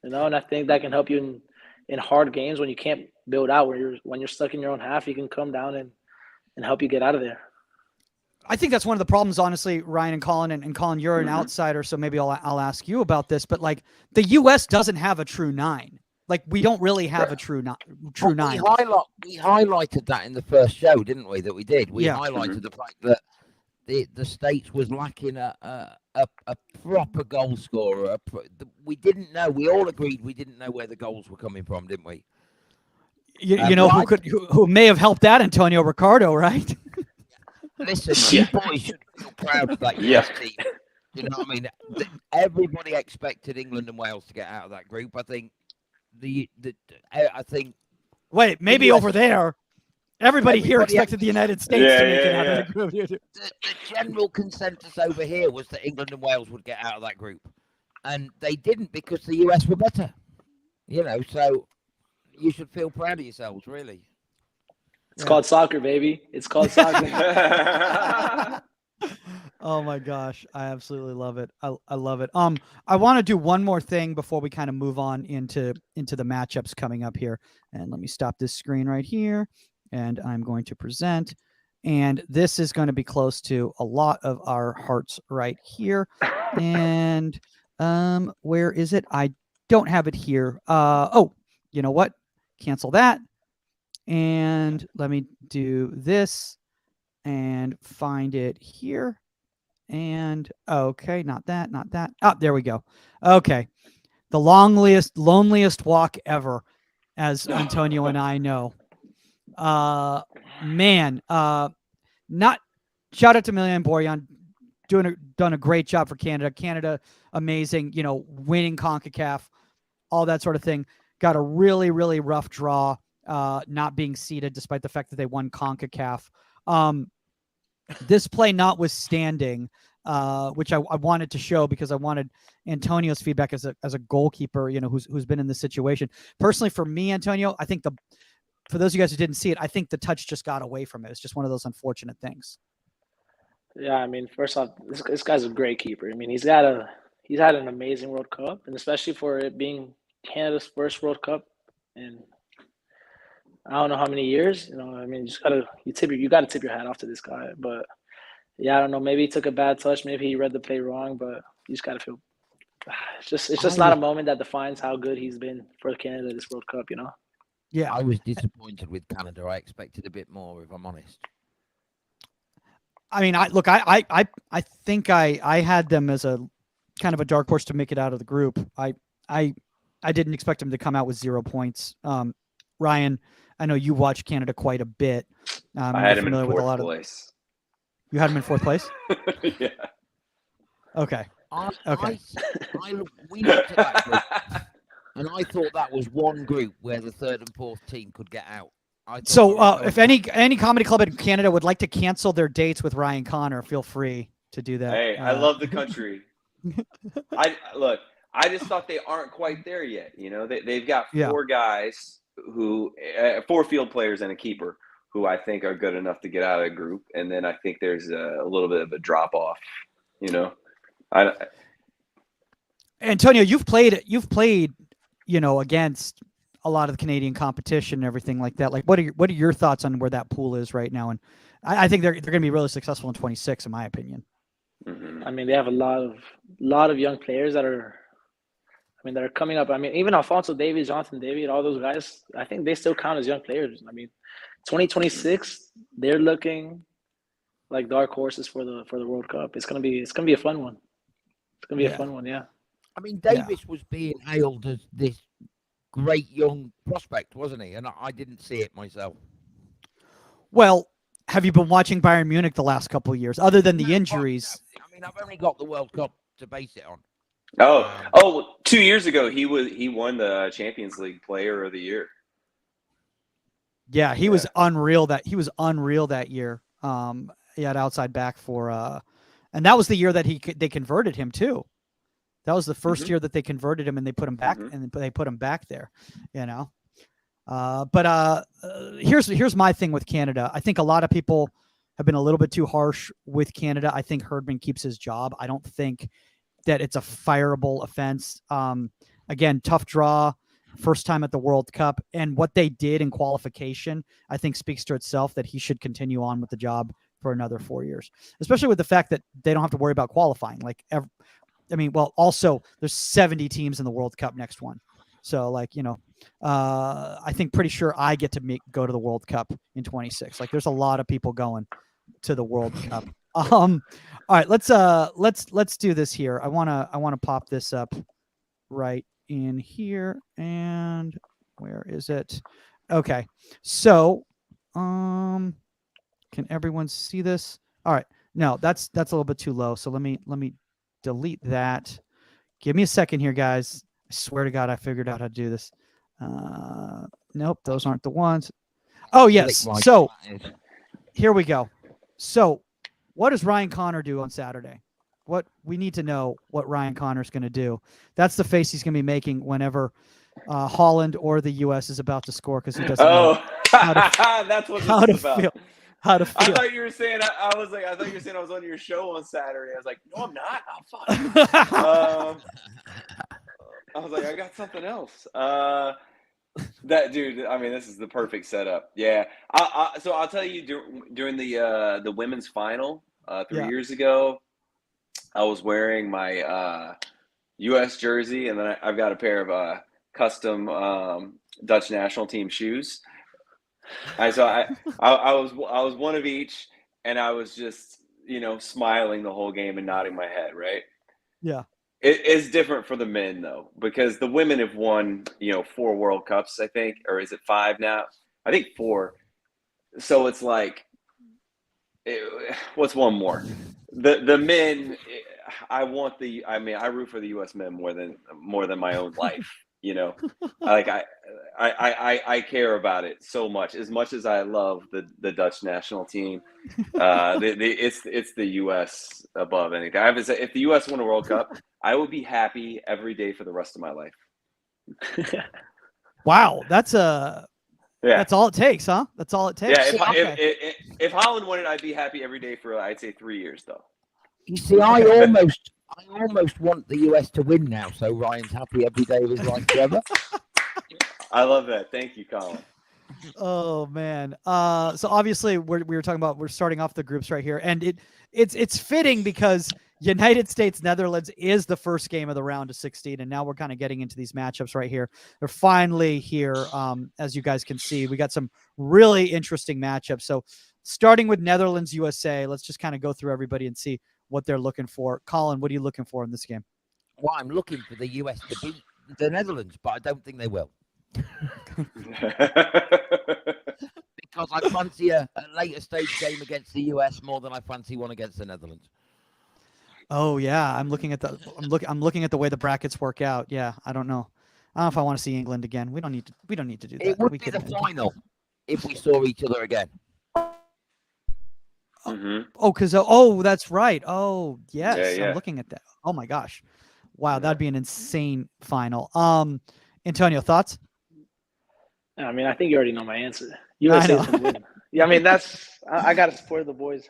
you know. And I think that can help you in hard games when you can't build out, when you're stuck in your own half. He can come down and help you get out of there. I think that's one of the problems, honestly, Ryan and Colin. And Colin, you're an outsider, so maybe I'll ask you about this. But like, the U.S. doesn't have a true 9. Like, we don't really have a true 9. We highlighted that in the first show, didn't we? That we did. We Yeah. highlighted the fact that the States was lacking a proper goal scorer. We didn't know. We all agreed we didn't know where the goals were coming from, didn't we? You know who may have helped that? Antonio Ricardo, right? Listen, you boys should feel proud of that US team. You know what I mean? Everybody expected England and Wales to get out of that group. I think Wait, maybe over there. Everybody here expected the United States to make it out of the group. The general consensus over here was that England and Wales would get out of that group. And they didn't because the US were better. You know, so you should feel proud of yourselves, really. It's called soccer, baby. It's called soccer. Oh my gosh, I absolutely love it. I love it. I want to do one more thing before we kind of move on into the matchups coming up here. And let me stop this screen right here. And I'm going to present. And this is going to be close to a lot of our hearts right here. And where is it? I don't have it here. Oh, you know what? Cancel that. And let me do this and find it here. And okay, not that. Oh, there we go. Okay. The loneliest walk ever, as Antonio and I know. Man, not shout out to Milian Borjan, done a great job for Canada. Canada, amazing, you know, winning CONCACAF, all that sort of thing. Got a really, really rough draw, not being seeded despite the fact that they won CONCACAF. This play notwithstanding, which I wanted to show because I wanted Antonio's feedback as a goalkeeper, you know, who's been in this situation. Personally, for me, Antonio, I think for those of you guys who didn't see it, I think the touch just got away from it. It's just one of those unfortunate things. Yeah, I mean, first off, this guy's a great keeper. I mean, he's had an amazing World Cup, and especially for it being Canada's first World Cup in I don't know how many years. You know, I mean, you gotta tip your hat off to this guy. But yeah, I don't know. Maybe he took a bad touch. Maybe he read the play wrong. But you just gotta feel. It's just not a moment that defines how good he's been for Canada this World Cup. You know. Yeah, I was disappointed with Canada. I expected a bit more, if I'm honest. I mean, I think I had them as a kind of a dark horse to make it out of the group. I didn't expect them to come out with 0 points. Ryan, I know you watch Canada quite a bit. I had him in fourth place. You had him in fourth place? Yeah. Okay. We looked at that group, and I thought that was one group where the third and fourth team could get out. So if any comedy club in Canada would like to cancel their dates with Ryan Connor, feel free to do that. Hey, I love the country. I just thought they aren't quite there yet. You know, they've got four guys four field players and a keeper who I think are good enough to get out of the group. And then I think there's a little bit of a drop off, you know. Antonio, you've played, you know, against a lot of the Canadian competition and everything like that. Like, what are your thoughts on where that pool is right now? And I think they're going to be really successful in 26, in my opinion. Mm-hmm. I mean, they have a lot of young players that are coming up. I mean, even Alphonso Davies, Jonathan David, all those guys, I think they still count as young players. I mean, 2026, they're looking like dark horses for the World Cup. It's gonna be a fun one. It's gonna be a fun one, yeah. I mean, Davis was being hailed as this great young prospect, wasn't he? And I didn't see it myself. Well, have you been watching Bayern Munich the last couple of years, other than the injuries? I mean, I've only got the World Cup to base it on. 2 years ago he won the Champions League Player of the Year. Yeah, he was unreal that year. He had outside back for and that was the year that they converted him too. That was the first year that they converted him and they put him back and they put him back there, you know. But here's my thing with Canada. I think a lot of people have been a little bit too harsh with Canada. I think Herdman keeps his job. I don't think that it's a fireable offense. Again, tough draw, first time at the World Cup, and what they did in qualification, I think speaks to itself that he should continue on with the job for another 4 years, especially with the fact that they don't have to worry about qualifying. Like, also there's 70 teams in the World Cup next one. So like, I think pretty sure I get to go to the World Cup in 26. Like there's a lot of people going to the World Cup. All right, let's do this here. I want to pop this up right in here. And where is it? Okay. So, can everyone see this? All right. No, that's a little bit too low. So let me delete that. Give me a second here, guys. I swear to God, I figured out how to do this. Nope, those aren't the ones. Oh, yes. So here we go. So what does Ryan Connor do on Saturday? We need to know what Ryan Connor's going to do. That's the face he's going to be making whenever Holland or the U.S. is about to score, because he doesn't know that's what this is about. How to feel. I thought you were saying I thought you were saying I was on your show on Saturday. I was like, no, I'm not. Oh, fuck. I was like, I got something else. That dude. I mean, this is the perfect setup. Yeah. So I'll tell you, during the women's final 3 years ago, I was wearing my U.S. jersey, and then I've got a pair of custom Dutch national team shoes. I was one of each, and I was just smiling the whole game and nodding my head. Right? Yeah. It is different for the men though, because the women have won 4 World Cups, I think, or is it 5 now? I think 4. So it's like, what's one more? The men. I root for the U.S. men more than my own life. Like I care about it so much as I love the Dutch national team. It's the U.S. above anything. I have to say, if the U.S. won a World Cup, I would be happy every day for the rest of my life. Wow, that's all it takes, huh? That's all it takes. Yeah, if Holland won it, I'd be happy every day for, I'd say, 3 years though. You see, I almost want the US to win now, so Ryan's happy every day of his life forever. I love that. Thank you, Colin. Oh man. So obviously we were talking about, we're starting off the groups right here, and it's fitting because United States Netherlands is the first game of the round of 16, and now we're kind of getting into these matchups right here. They're finally here. As you guys can see, we got some really interesting matchups. So starting with Netherlands USA, let's just kind of go through everybody and see what they're looking for. Colin, what are you looking for in this game? Well, I'm looking for the US to beat the Netherlands, but I don't think they will. Because I fancy a later stage game against the US more than I fancy one against the Netherlands. Oh yeah, I'm looking at the way the brackets work out. Yeah, I don't know. I don't know if I want to see England again. We don't need to do that. It would be the final if we saw each other again. Mm-hmm. Oh, that's right. Oh, yes. Yeah. I'm looking at that. Oh my gosh. Wow, that'd be an insane final. Antonio, thoughts? I mean, I think you already know my answer. USA is gonna win. Yeah, I mean, I gotta support the boys.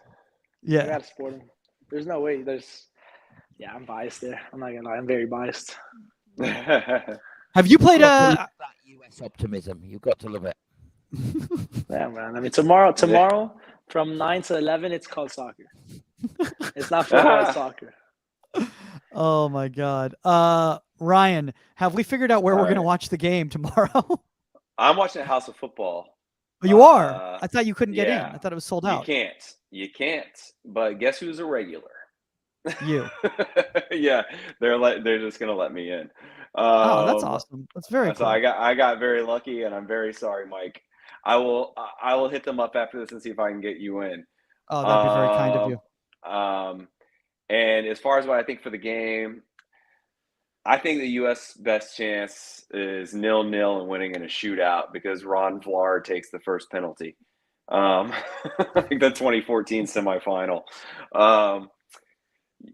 Yeah. I gotta support them. There's no way. I'm biased there. I'm not gonna lie. I'm very biased. Have you played that US optimism? You've got to love it. Yeah, man. I mean, tomorrow from 9 to 11, it's called soccer. It's not football, it's soccer. Oh my God. Ryan, have we figured out where we're going to watch the game tomorrow? I'm watching House of Football. Oh, you are? I thought you couldn't get in. I thought it was sold out. You can't. But guess who's a regular? You. Yeah, they're just gonna let me in. Oh, that's awesome. That's very cool. So I got very lucky, and I'm very sorry, Mike. I will hit them up after this and see if I can get you in. Oh, that'd be very kind of you. And as far as what I think for the game, I think the U.S. best chance is 0-0 and winning in a shootout because Ron Vlaar takes the first penalty. I think the 2014 semifinal.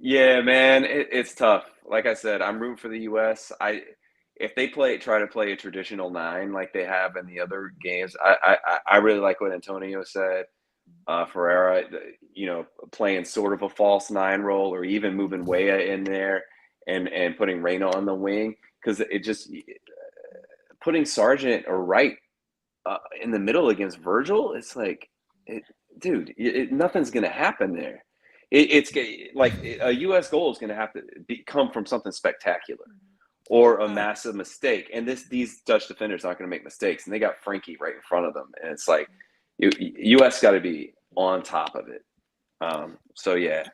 Yeah, man, it's tough. Like I said, I'm rooting for the U.S. If they try to play a traditional 9 like they have in the other games, I really like what Antonio said. Ferreira, playing sort of a false 9 role, or even moving Weah in there and putting Reyna on the wing, because it just putting Sargent or Wright in the middle against Virgil, it's like dude, nothing's going to happen there. It's like a U.S. goal is going to have to come from something spectacular or a massive mistake. And these Dutch defenders aren't going to make mistakes. And they got Frankie right in front of them. And it's like U.S. got to be on top of it. So yeah,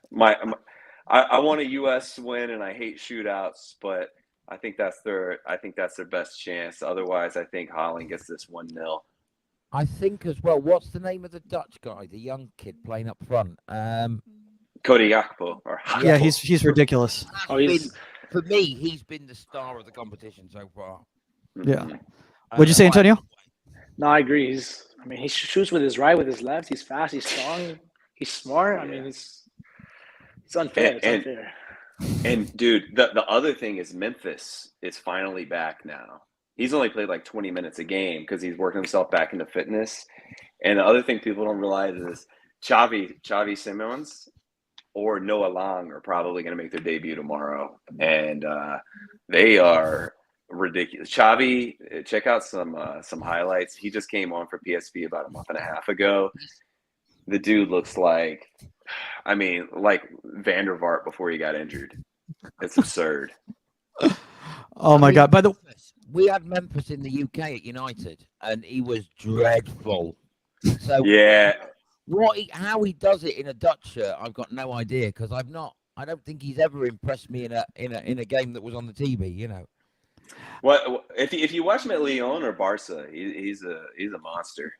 I want a U.S. win, and I hate shootouts, but I think that's their best chance. Otherwise, I think Holland gets this 1-0. I think as well. What's the name of the Dutch guy, the young kid playing up front? Cody Gakpo. Yeah, he's ridiculous. Oh, For me, he's been the star of the competition so far. Yeah. What'd you say, Antonio? No, I agree. He shoots with his right, with his left. He's fast. He's strong. He's smart. I mean, it's unfair. It's unfair. And dude, the other thing is Memphis is finally back now. He's only played like 20 minutes a game because he's working himself back into fitness. And the other thing people don't realize is Xavi Simons or Noah Long are probably going to make their debut tomorrow. And they are ridiculous. Xavi, check out some highlights. He just came on for PSV about a month and a half ago. The dude looks like Van der Vaart before he got injured. It's absurd. Oh my God! We had Memphis in the UK at United, and he was dreadful. So yeah, how he does it in a Dutch shirt, I've got no idea because I don't think he's ever impressed me in a game that was on the TV. You know. What if you watch him at Lyon or Barca? He's a monster.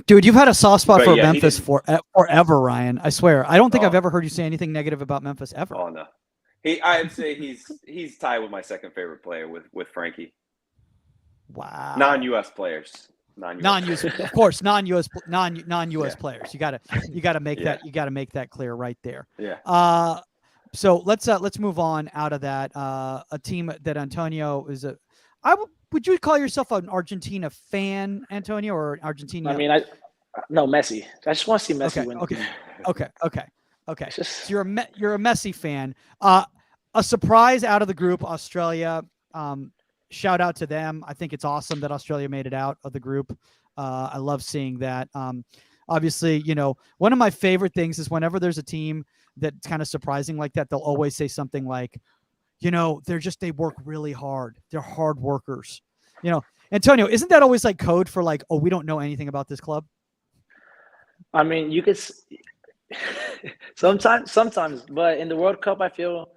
Dude, you've had a soft spot for Memphis forever, Ryan. I swear. I don't think I've ever heard you say anything negative about Memphis ever. Oh no. I'd say he's tied with my second favorite player with Frankie. Wow. Non-US players. Non-US, of course, non-US players. You gotta make that clear right there. Yeah. So let's move on out of that. A team that Antonio is would you call yourself an Argentina fan, Antonio, or Argentina? I mean, no, Messi. I just want to see Messi win. Okay. So you're a Messi fan. A surprise out of the group, Australia. Shout out to them. I think it's awesome that Australia made it out of the group. I love seeing that. Obviously, one of my favorite things is whenever there's a team that's kind of surprising like that, they'll always say something like, they work really hard. They're hard workers. Antonio, isn't that always like code for like, oh, we don't know anything about this club? I mean, you could sometimes, but in the World Cup, I feel,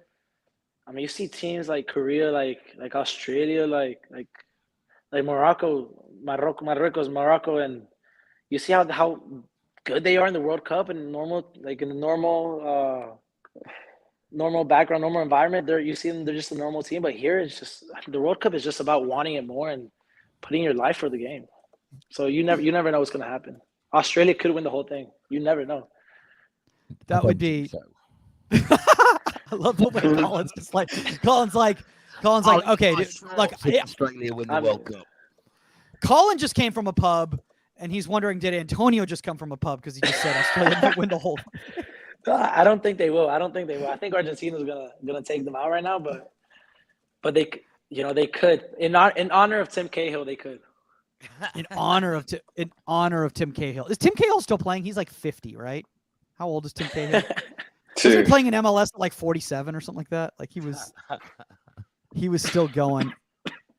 you see teams like Korea, like Australia, like Morocco, and you see how good they are in the World Cup and normal background, normal environment. You see them, they're just a normal team. But here, it's just the World Cup is just about wanting it more and putting your life for the game. So you never know what's going to happen. Australia could win the whole thing. You never know. That would be. So. I love the way Colin's just like. Colin's like, okay, look, Australia win the World Cup. Colin just came from a pub, and he's wondering, did Antonio just come from a pub because he just said Australia might win the whole thing? I don't think they will. I think Argentina's gonna take them out right now, but they could in honor of Tim Cahill, they could. In honor of Tim Cahill. Is Tim Cahill still playing? He's like 50, right? How old is Tim Cahill? Was he playing in MLS at like 47 or something like that? Like he was still going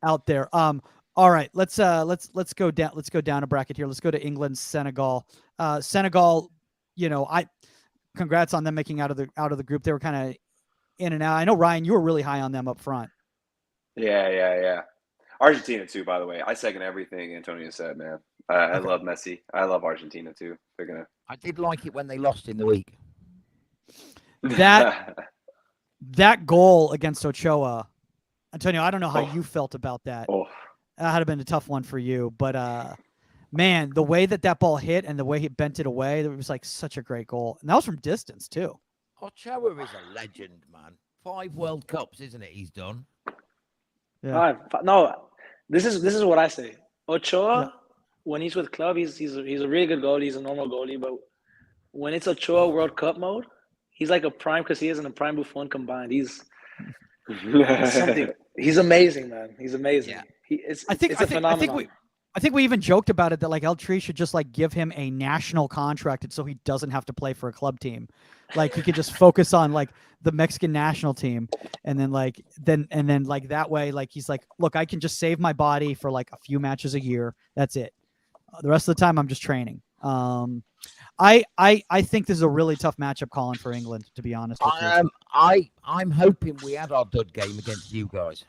out there. All right, let's go down. Let's go down a bracket here. Let's go to England, Senegal. Senegal, congrats on them making out of the group. They were kind of in and out. I know, Ryan, you were really high on them up front. Yeah. Argentina too, by the way. I second everything Antonio said, man. I love Messi. I love Argentina too. I did like it when they lost in the week. That goal against Ochoa, Antonio, I don't know how you felt about that. That had been a tough one for you, but man, the way that ball hit and the way he bent it away, it was like such a great goal, and that was from distance too. Ochoa is a legend, man. 5 World Cups, isn't it? He's done. Yeah. No, this is what I say. Ochoa, when he's with club, he's a really good goalie. He's a normal goalie, but when it's Ochoa World Cup mode, he's like a prime Casillas and a prime Buffon combined. He's something. He's amazing, man. He's amazing. Yeah. It's a phenomenon. I think we even joked about it that like L3 should just like give him a national contract so he doesn't have to play for a club team. Like he could just focus on like the Mexican national team, and then that way like he's like, look, I can just save my body for like a few matches a year. That's it. The rest of the time I'm just training. I think this is a really tough matchup, Colin, for England, to be honest with you. I'm hoping we had our dud game against you guys.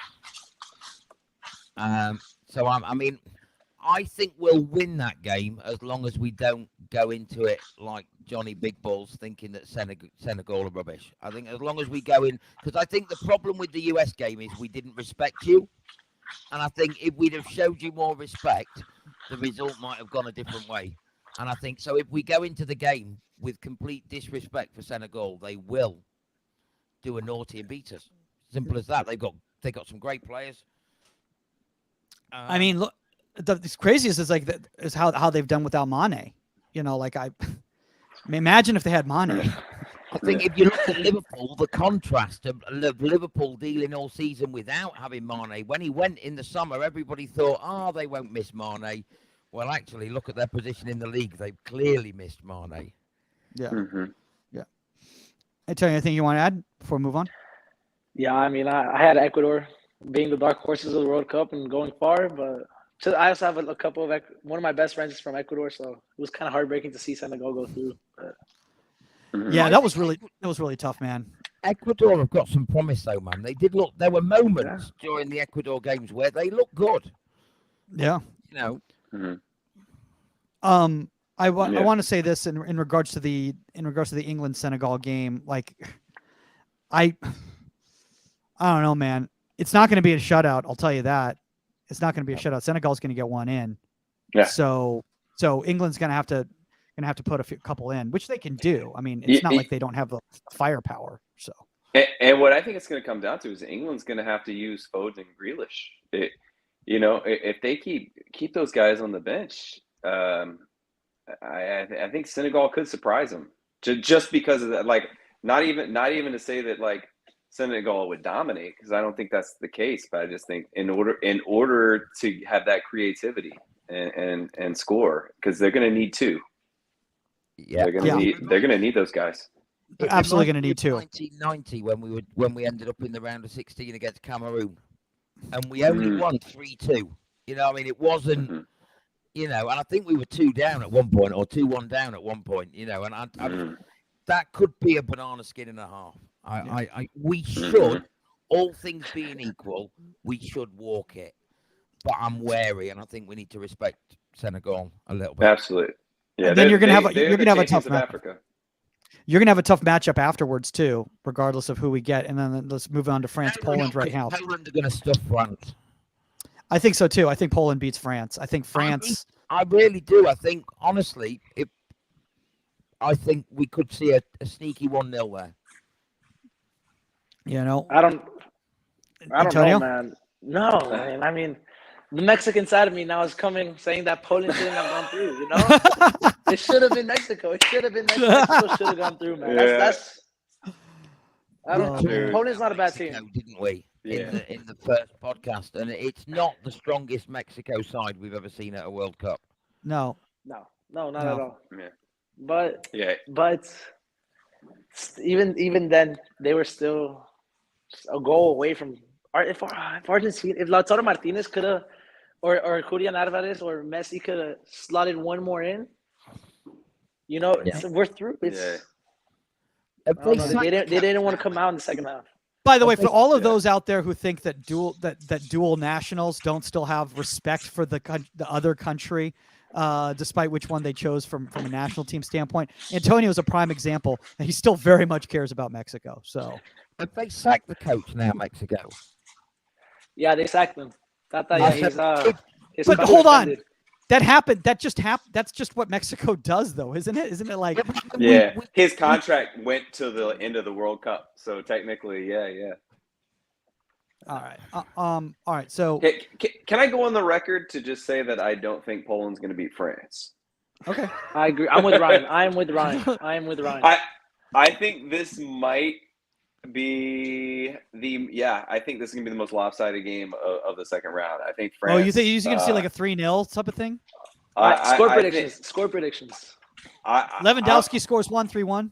So I think we'll win that game as long as we don't go into it like Johnny Big Balls thinking that Senegal are rubbish. I think as long as we go in, because I think the problem with the US game is we didn't respect you. And I think if we'd have showed you more respect, the result might have gone a different way. And I think so if we go into the game with complete disrespect for Senegal, they will do a naughty and beat us. Simple as that. They got some great players. I mean, look, the craziest is like is how they've done without Mane. You know, like I mean, imagine if they had Mane. I think if you look at Liverpool, the contrast of Liverpool dealing all season without having Mane. When he went in the summer, everybody thought, they won't miss Mane. Well, actually, look at their position in the league. They've clearly missed Mane. Yeah. Mm-hmm. Yeah. Hey, Tony, anything you want to add before we move on? Yeah, I mean, I had Ecuador being the dark horses of the World Cup and going far, but I also have a couple of one of my best friends is from Ecuador, so it was kind of heartbreaking to see Senegal go through. But... Yeah, that was really tough, man. Ecuador have got some promise, though, man. They did look. There were moments during the Ecuador games where they looked good. Yeah. You know. Mm-hmm. I want to say this in regards to the England Senegal game. Like, I don't know, man. It's not going to be a shutout. I'll tell you that. It's not going to be a shutout. Senegal's going to get one in. Yeah. So England's going to have to put a couple in, which they can do. I mean, it's not like they don't have the firepower. So. And what I think it's going to come down to is England's going to have to use Foden and Grealish. If they keep those guys on the bench, I think Senegal could surprise them just because of that. Like, not even to say that like Senegal would dominate, because I don't think that's the case. But I just think in order to have that creativity and score, because they're going to need two. Yeah, they're going to need those guys. They're absolutely going to need two. 1990 when we ended up in the round of 16 against Cameroon, and we only won 3-2. You know, I mean, it wasn't. Mm-hmm. You know, and I think we were 2 down at one point or 2-1 down at one point. You know, and that could be a banana skin and a half. We should, all things being equal, we should walk it. But I'm wary, and I think we need to respect Senegal a little bit. Absolutely. Yeah. And then you're gonna have a tough matchup. Africa. You're gonna have a tough matchup afterwards too, regardless of who we get. And then let's move on to France, Poland right now. Poland are gonna stuff France. I think so too. I think Poland beats France. I think France. I really do. I think honestly, I think we could see a sneaky 1-0 there. You know, I don't Antonio? know, man. No, man. I mean, the Mexican side of me now is coming, saying that Poland shouldn't have gone through. You know, it should have been Mexico. It should have been Mexico. Mexico should have gone through, man. Yeah. That's. I don't know. Poland's not a bad team. Didn't we? Yeah. In the first podcast, and it's not the strongest Mexico side we've ever seen at a World Cup. No, not at all. Yeah. But even then, they were still a goal away from. If Argentina, if Lautaro Martinez could have, or Julian Alvarez or Messi could have slotted one more in, you know, we're through. It's. They didn't want to come out in the second half. By the way, for all of those out there who think that dual nationals don't still have respect for the other country, despite which one they chose from a national team standpoint, Antonio is a prime example, and he still very much cares about Mexico. So, have they sacked the coach now, Mexico? Yeah, they sacked him. But hold on. That happened. That just happened. That's just what Mexico does, though, isn't it? Isn't it like? Yeah, his contract went to the end of the World Cup, so technically, yeah. All right. All right. So, can I go on the record to just say that I don't think Poland's going to beat France? Okay. I agree. I'm with Ryan. I am with Ryan. I think this might be I think this is gonna be the most lopsided game of the second round. I think France. Oh, you think you're going to see like a 3-0 type of thing? Score I predictions. think, Score predictions. Lewandowski scores 1-3-1.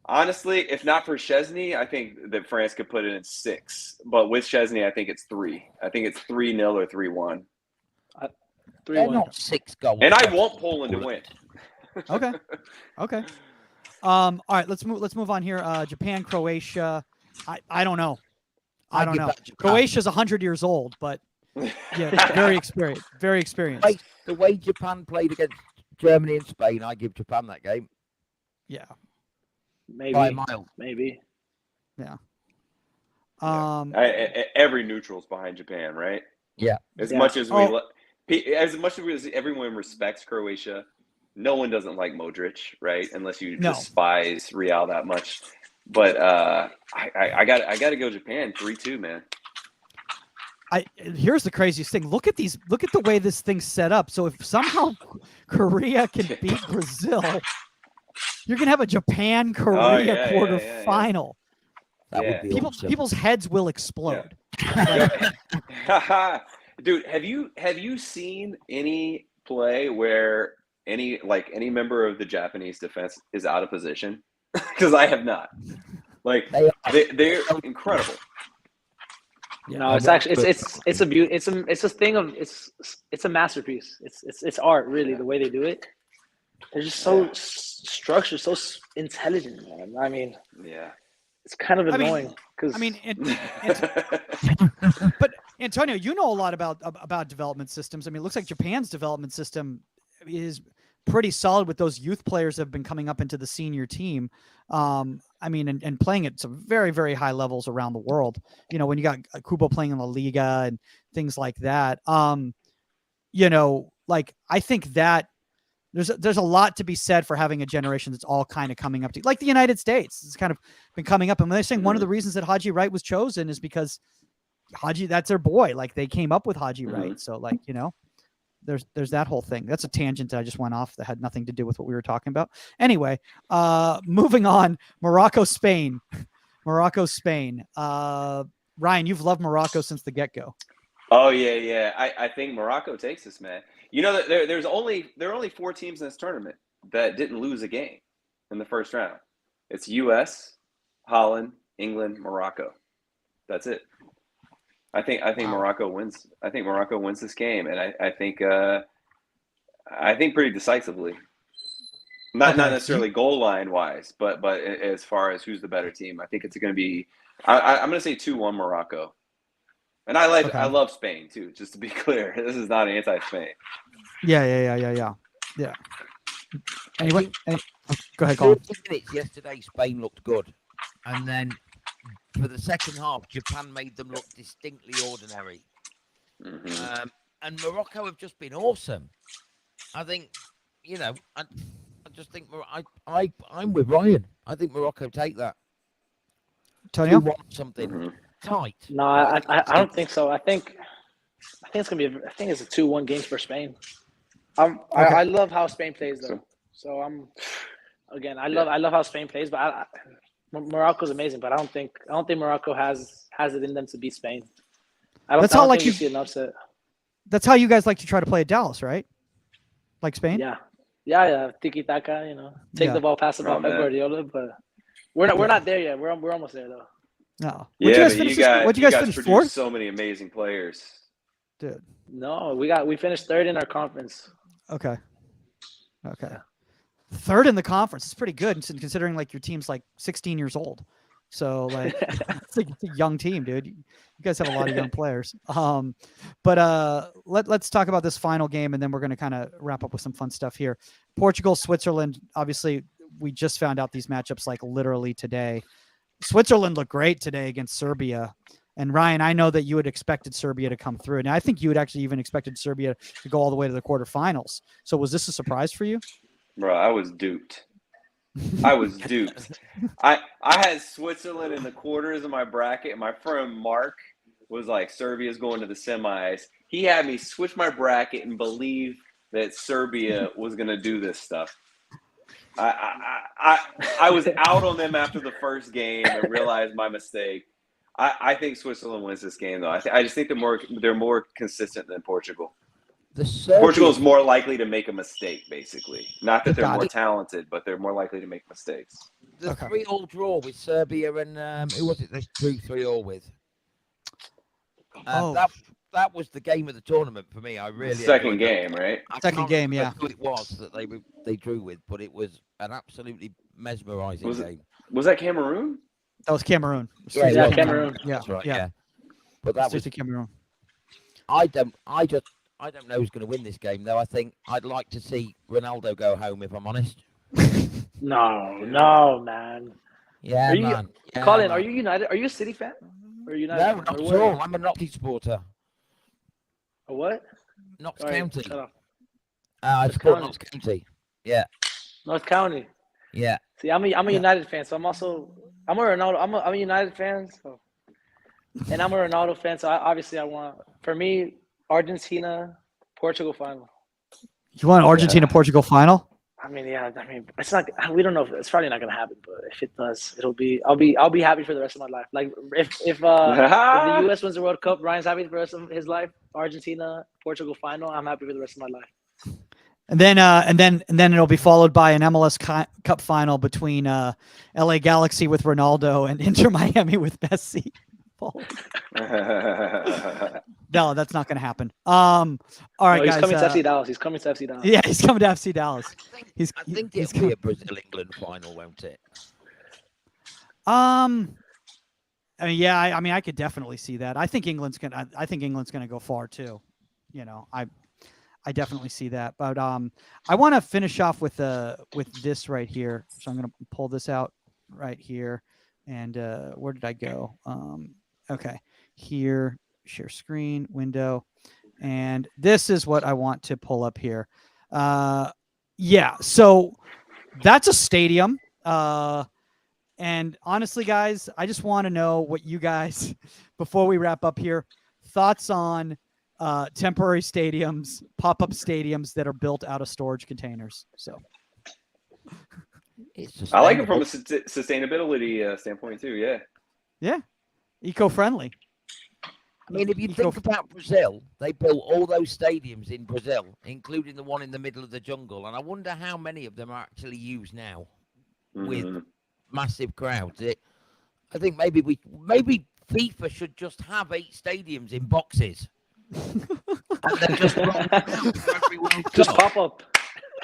Honestly, if not for Szczesny, I think that France could put it in 6. But with Szczesny, I think it's 3. I think it's 3-0 or 3-1. They're 3-1. not 6 goals. And I want Poland to win. Okay. Okay. All right, let's move on here. Japan, Croatia. I don't know. I don't know. Croatia's 100 years old, but yeah, very experienced. Very experienced. The way Japan played against Germany and Spain, I give Japan that game. Yeah. Maybe. By a mile. Maybe. Yeah. Every neutral's behind Japan, right? Yeah. As much as everyone respects Croatia, no one doesn't like Modric, right? Unless you despise Real that much. But I got to go Japan 3-2, man. Here's the craziest thing. Look at the way this thing's set up. So if somehow Korea can beat Brazil, you're gonna have a Japan-Korea quarterfinal. That would be awesome. People's heads will explode. Dude, have you seen any play where any member of the Japanese defense is out of position? Because I have not. Like they're incredible. Yeah, no, it's actually it's a beauty. It's a thing of it's a masterpiece. It's art, really, the way they do it. They're just so structured, so intelligent, man. I mean, it's kind of annoying because but Antonio, you know a lot about development systems. I mean, it looks like Japan's development system is pretty solid with those youth players that have been coming up into the senior team. I mean, and playing at some very, very high levels around the world. You know, when you got Kubo playing in La Liga and things like that. You know, like I think that there's a lot to be said for having a generation that's all kind of coming up to, like the United States. It's kind of been coming up. And they're saying one of the reasons that Haji Wright was chosen is because Haji, that's their boy. Like they came up with Haji Wright. So like, you know, there's that whole thing. That's a tangent that I just went off that had nothing to do with what we were talking about. Anyway, moving on, Morocco, Spain. Ryan, you've loved Morocco since the get-go. Oh yeah. I think Morocco takes this, man. You know that there are only 4 teams in this tournament that didn't lose a game in the first round. It's U.S., Holland, England, Morocco. That's it. I think Morocco wins. I think Morocco wins this game, and I think pretty decisively. Not necessarily goal line wise, but as far as who's the better team, I think it's going to be. I'm going to say 2-1 Morocco. And I love Spain too. Just to be clear, this is not anti-Spain. Yeah. Anyway, go ahead, Colin. 30 minutes yesterday, Spain looked good, and then for the second half, Japan made them look distinctly ordinary. Mm-hmm. And Morocco have just been awesome. I think, I just think I'm with Ryan. I think Morocco take that. Tonio? Something tight. No, I don't think so. I think it's gonna be. I think it's a 2-1 game for Spain. I love how Spain plays though. So I love how Spain plays, but Morocco's amazing. But I don't think Morocco has it in them to beat Spain. I don't think you see an upset. That's how you guys like to try to play at Dallas, right? Like Spain? Yeah. Tiki taka, take the ball, pass the ball, Pep Guardiola. But we're not there yet. We're almost there though. No. You guys finish fourth? So many amazing players, dude. No, we finished 3rd in our conference. Okay. Yeah. 3rd in the conference. It's pretty good considering like your team's like 16 years old. So like it's a young team, dude. You guys have a lot of young players. But let's talk about this final game, and then we're going to kind of wrap up with some fun stuff here. Portugal, Switzerland. Obviously, we just found out these matchups like literally today. Switzerland looked great today against Serbia. And Ryan, I know that you had expected Serbia to come through. And I think you had actually even expected Serbia to go all the way to the quarterfinals. So was this a surprise for you? Bro, I was duped. I had Switzerland in the quarters of my bracket, and my friend Mark was like, Serbia's going to the semis. He had me switch my bracket and believe that Serbia was going to do this stuff. I was out on them after the first game and realized my mistake. I think Switzerland wins this game, though. I just think they're more consistent than Portugal. Portugal is more likely to make a mistake, basically. Not that they're more talented, but they're more likely to make mistakes. The 3-3 draw with Serbia and who was it? They drew 3-3 with. That was the game of the tournament for me. I really second game, right? Second game, yeah. Who it was that they drew with, but it was an absolutely mesmerizing game. Was that Cameroon? That was Cameroon. Yeah, Cameroon. Yeah, that's right. yeah. Yeah. But that was Cameroon. I don't know who's going to win this game, though. I think I'd like to see Ronaldo go home, if I'm honest. No, man. Yeah, man. Colin, man. are you United? Are you a City fan? Or United? No, not at all. I'm a Nottingham supporter. A what? Notts Sorry, County. shut up. I support Notts County. Yeah. North County. Yeah. See, I'm a United fan, so I'm a Ronaldo. I'm a United fan, so, and I'm a Ronaldo fan. So I want, for me, Argentina, Portugal final. You want Argentina Portugal final? I mean, it's not. We don't know. It's probably not gonna happen, but if it does, it'll be. I'll be happy for the rest of my life. Like if the U.S. wins the World Cup, Ryan's happy for the rest of his life. Argentina, Portugal final. I'm happy for the rest of my life. And then it'll be followed by an MLS Cup final between LA Galaxy with Ronaldo and Inter Miami with Messi. No, that's not going to happen. All right, he's guys. Coming to FC Dallas. He's coming to FC Dallas. Yeah, he's coming to FC Dallas. I think it'll be a Brazil-England final, won't it? I mean, yeah. I mean, I could definitely see that. I think England's gonna go far too. You know, I definitely see that. But I want to finish off with this right here. So I'm gonna pull this out right here. And where did I go? Okay, here, share screen, window. And this is what I want to pull up here. Yeah, so that's a stadium. And honestly, guys, I just want to know what you guys, before we wrap up here, thoughts on temporary stadiums, pop-up stadiums that are built out of storage containers. So I like it from a sustainability standpoint too. Yeah, eco-friendly. I mean, if you think about Brazil, they built all those stadiums in Brazil, including the one in the middle of the jungle, and I wonder how many of them are actually used now with massive crowds. I think maybe FIFA should just have 8 stadiums in boxes, and then just just pop up.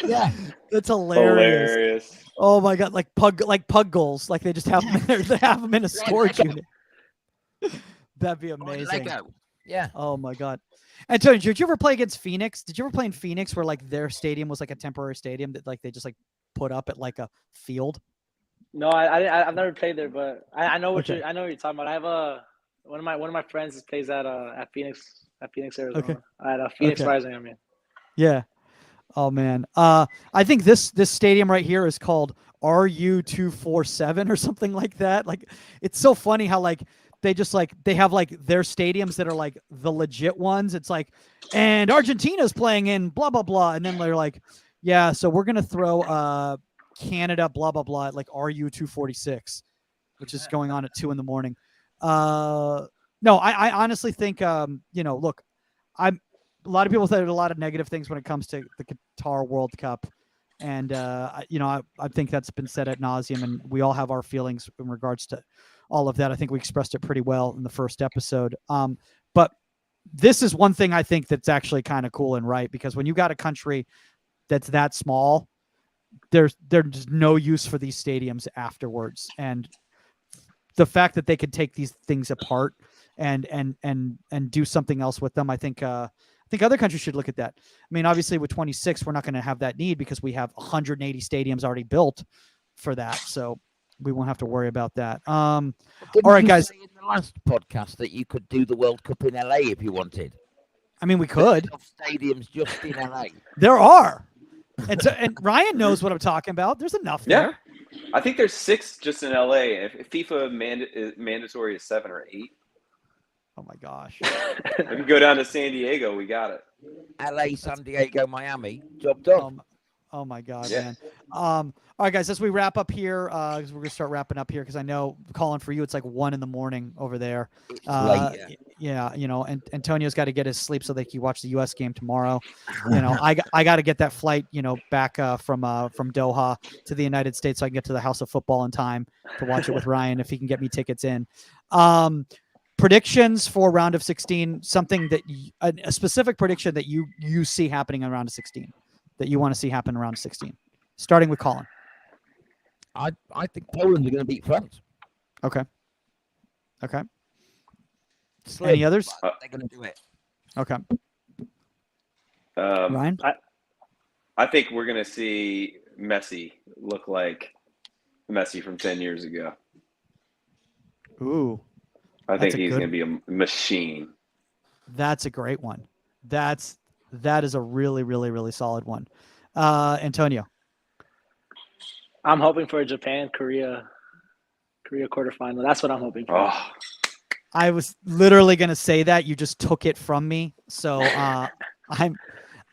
Yeah, that's hilarious. Oh my god, like pug goals, like they just have them in there. They have them in a storage unit. That'd be amazing. Yeah. Oh my god. Antonio, did you ever play against Phoenix? Did you ever play in Phoenix where like their stadium was like a temporary stadium that like they just like put up at like a field? No, I've never played there, but I know what you're talking about. I have one of my friends plays at Phoenix, Arizona. Okay. At Phoenix Rising, I mean. Yeah. Oh man. I think this stadium right here is called RU247 or something like that. Like it's so funny how like they have like their stadiums that are like the legit ones. It's like, and Argentina's playing in blah blah blah, and then they're like, yeah, so we're gonna throw Canada blah blah blah at like RU246, which is going on at 2 a.m. No, I honestly think look, a lot of people say a lot of negative things when it comes to the Qatar World Cup. And, I think that's been said ad nauseum, and we all have our feelings in regards to all of that. I think we expressed it pretty well in the first episode. But this is one thing I think that's actually kind of cool and right, because when you got a country that's that small, there's no use for these stadiums afterwards. And the fact that they could take these things apart and do something else with them, I think other countries should look at that. I mean, obviously with 26, we're not going to have that need because we have 180 stadiums already built for that. So we won't have to worry about that. All right, guys. In the last podcast that you could do the World Cup in LA if you wanted. I mean, we could. Stadiums just in LA. There are. And Ryan knows what I'm talking about. There's enough there. I think there's 6 just in LA. If FIFA mandatory is 7 or 8. Oh my gosh. If you go down to San Diego, we got it. LA, San Diego, Miami. Job done. Oh my God, Yeah. man. All right, guys, as we wrap up here, because we're gonna start wrapping up here, because I know, Colin, for you it's like 1 a.m. over there. It's late, yeah. Yeah, and Antonio's got to get his sleep so they can watch the U.S. game tomorrow. I got to get that flight, back from Doha to the United States so I can get to the House of Football in time to watch it with Ryan if he can get me tickets in. Predictions for round of 16, something that a specific prediction that you see happening in round of 16 that you want to see happen around 16, starting with Colin. I think Poland are going to beat France. Okay. Slim, Any others? but they're going to do it. Okay. Um, Ryan? I think we're going to see Messi look like Messi from 10 years ago. Ooh, I That's think a he's good- going to be a machine. that's a great one. That is a really, really, really solid one. Antonio. I'm hoping for a Japan-Korea quarterfinal. That's what I'm hoping for. Oh, I was literally going to say that. You just took it from me. So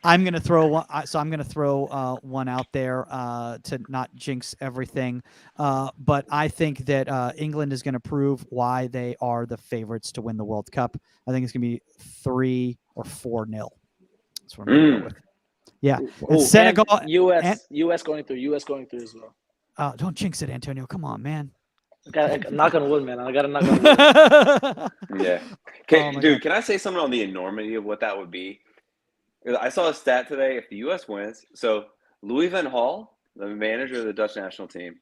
I'm going to throw one. So I'm going to throw one out there to not jinx everything. But I think that England is going to prove why they are the favorites to win the World Cup. I think it's going to be 3 or 4-0. That's what I'm going to go with. Yeah. And Senegal. And US going through as well. Don't jinx it, Antonio. Come on, man. Knock on wood, man. I got to knock on wood. yeah. Oh my Dude, can I say something on the enormity of what that would be? I saw a stat today. If the U.S. wins, so Louis van Gaal, the manager of the Dutch national team,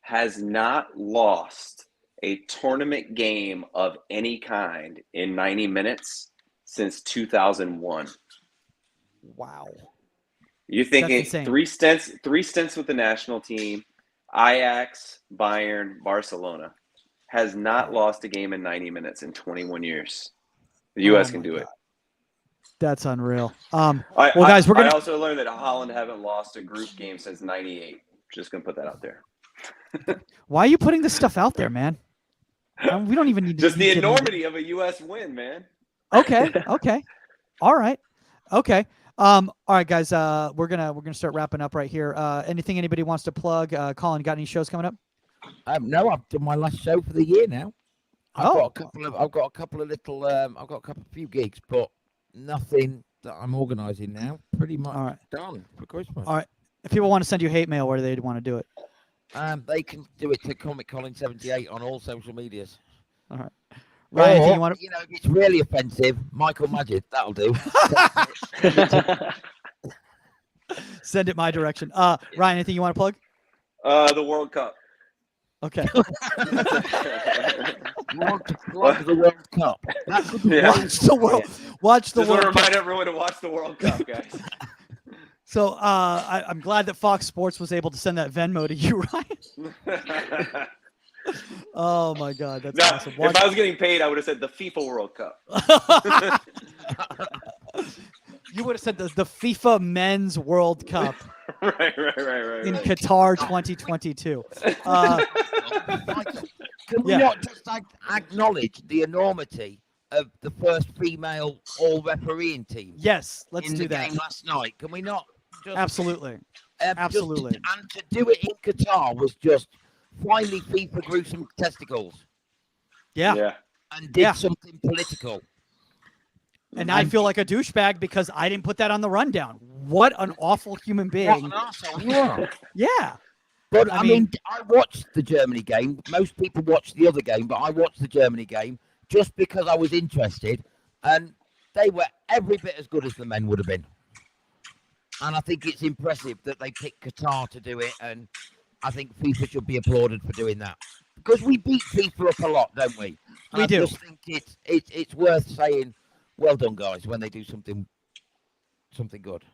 has not lost a tournament game of any kind in 90 minutes since 2001. Wow. You're That's thinking insane. three stints with the national team, Ajax, Bayern, Barcelona, has not lost a game in 90 minutes in 21 years. The U.S. Oh can my do God. it. That's unreal. Well, guys, we're gonna. I also learned that Holland haven't lost a group game since '98. Just gonna put that out there. Why are you putting this stuff out there, man? We don't even need to. Just the get into- enormity of a U.S. win, man. Okay. All right. Okay. All right, guys. We're gonna start wrapping up right here. Anything anybody wants to plug? Colin, got any shows coming up? No, I've done my last show for the year now. I've Oh. got a couple of few gigs, but nothing that I'm organising now. Pretty much All right. done for Christmas. All right. If people want to send you hate mail, where do they want to do it? They can do it to Comic Colin 78 on all social medias. All right. Ryan, anything you want to? If it's really offensive, Michael Magic, that'll do. Send it my direction. Ryan, anything you want to plug? The World Cup. Okay. You want to plug the World Cup? That could be Yeah. Watch the world. Watch the Just want World to Cup. remind everyone to watch the World Cup, guys. So I'm glad that Fox Sports was able to send that Venmo to you, Ryan. Oh my God, that's No, awesome. if I was getting paid, I would have said the FIFA World Cup. You would have said the FIFA Men's World Cup right. in Qatar 2022. Can we not just acknowledge the enormity of the first female all-refereeing team? Yes, let's in do the that. game last night. Can we not? Just, Absolutely. just absolutely. and to do it in Qatar was just finally FIFA grew some testicles Yeah. and did something political. And I feel like a douchebag because I didn't put that on the rundown. What an awful human What being. an arsehole you are. Yeah. But I I mean, I watched the Germany game. Most people watched the other game, but I watched the Germany game just because I was interested, and they were every bit as good as the men would have been. And I think it's impressive that they picked Qatar to do it, and I think FIFA should be applauded for doing that because we beat FIFA up a lot, don't we? And We I do. just think it's worth saying, well done, guys, when they do something good.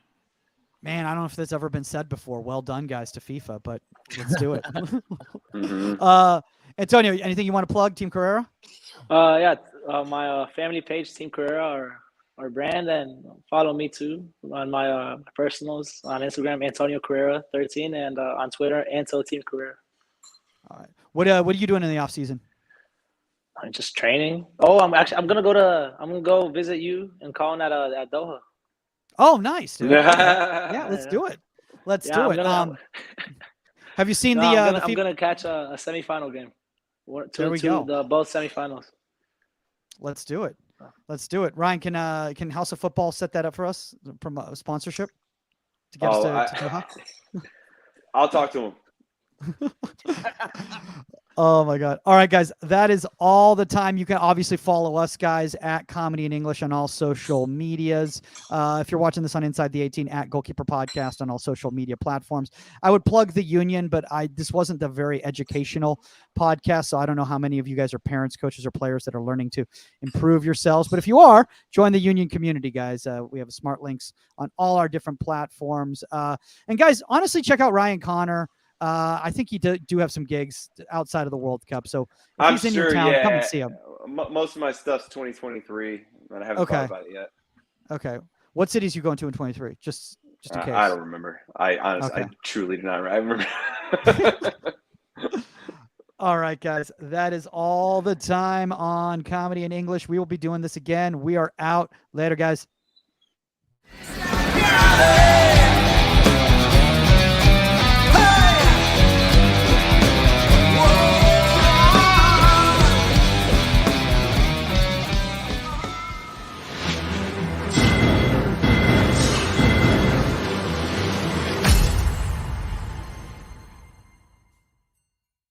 Man, I don't know if that's ever been said before. Well done, guys, to FIFA, but let's do it. Mhm. Antonio, anything you want to plug, Team Carrera? My family page, Team Carrera, our brand, and follow me too on my personals on Instagram, Antonio Carrera 13, and on Twitter, Anto Team Carrera. All right. What are you doing in the off season? I'm just training. Oh, I'm gonna go visit you and Colin at Doha. Oh, nice, dude. Yeah. Yeah, let's do it. Let's Yeah, do I'm it. gonna, Have you seen no, the I'm gonna catch a semifinal game. There we go. Both semifinals. Let's do it. Let's do it. Ryan, can House of Football set that up for us from a sponsorship to get us to Doha? I'll talk to him. Oh my God. All right, guys. That is all the time. You can obviously follow us, guys, at Comedy in English on all social medias. If you're watching this on Inside the 18, at Goalkeeper Podcast on all social media platforms. I would plug the union, but this wasn't a very educational podcast, so I don't know how many of you guys are parents, coaches, or players that are learning to improve yourselves. But if you are, join the union community, guys. We have smart links on all our different platforms. And guys, honestly, check out Ryan Connor. I think you do have some gigs outside of the World Cup. So if he's in your town, come and see him. Most of my stuff's 2023, and I haven't thought about it yet. Okay. What cities you going to in 23? Just in case. I don't remember. I honestly, I truly do not remember. All right, guys. That is all the time on Comedy in English. We will be doing this again. We are out. Later, guys.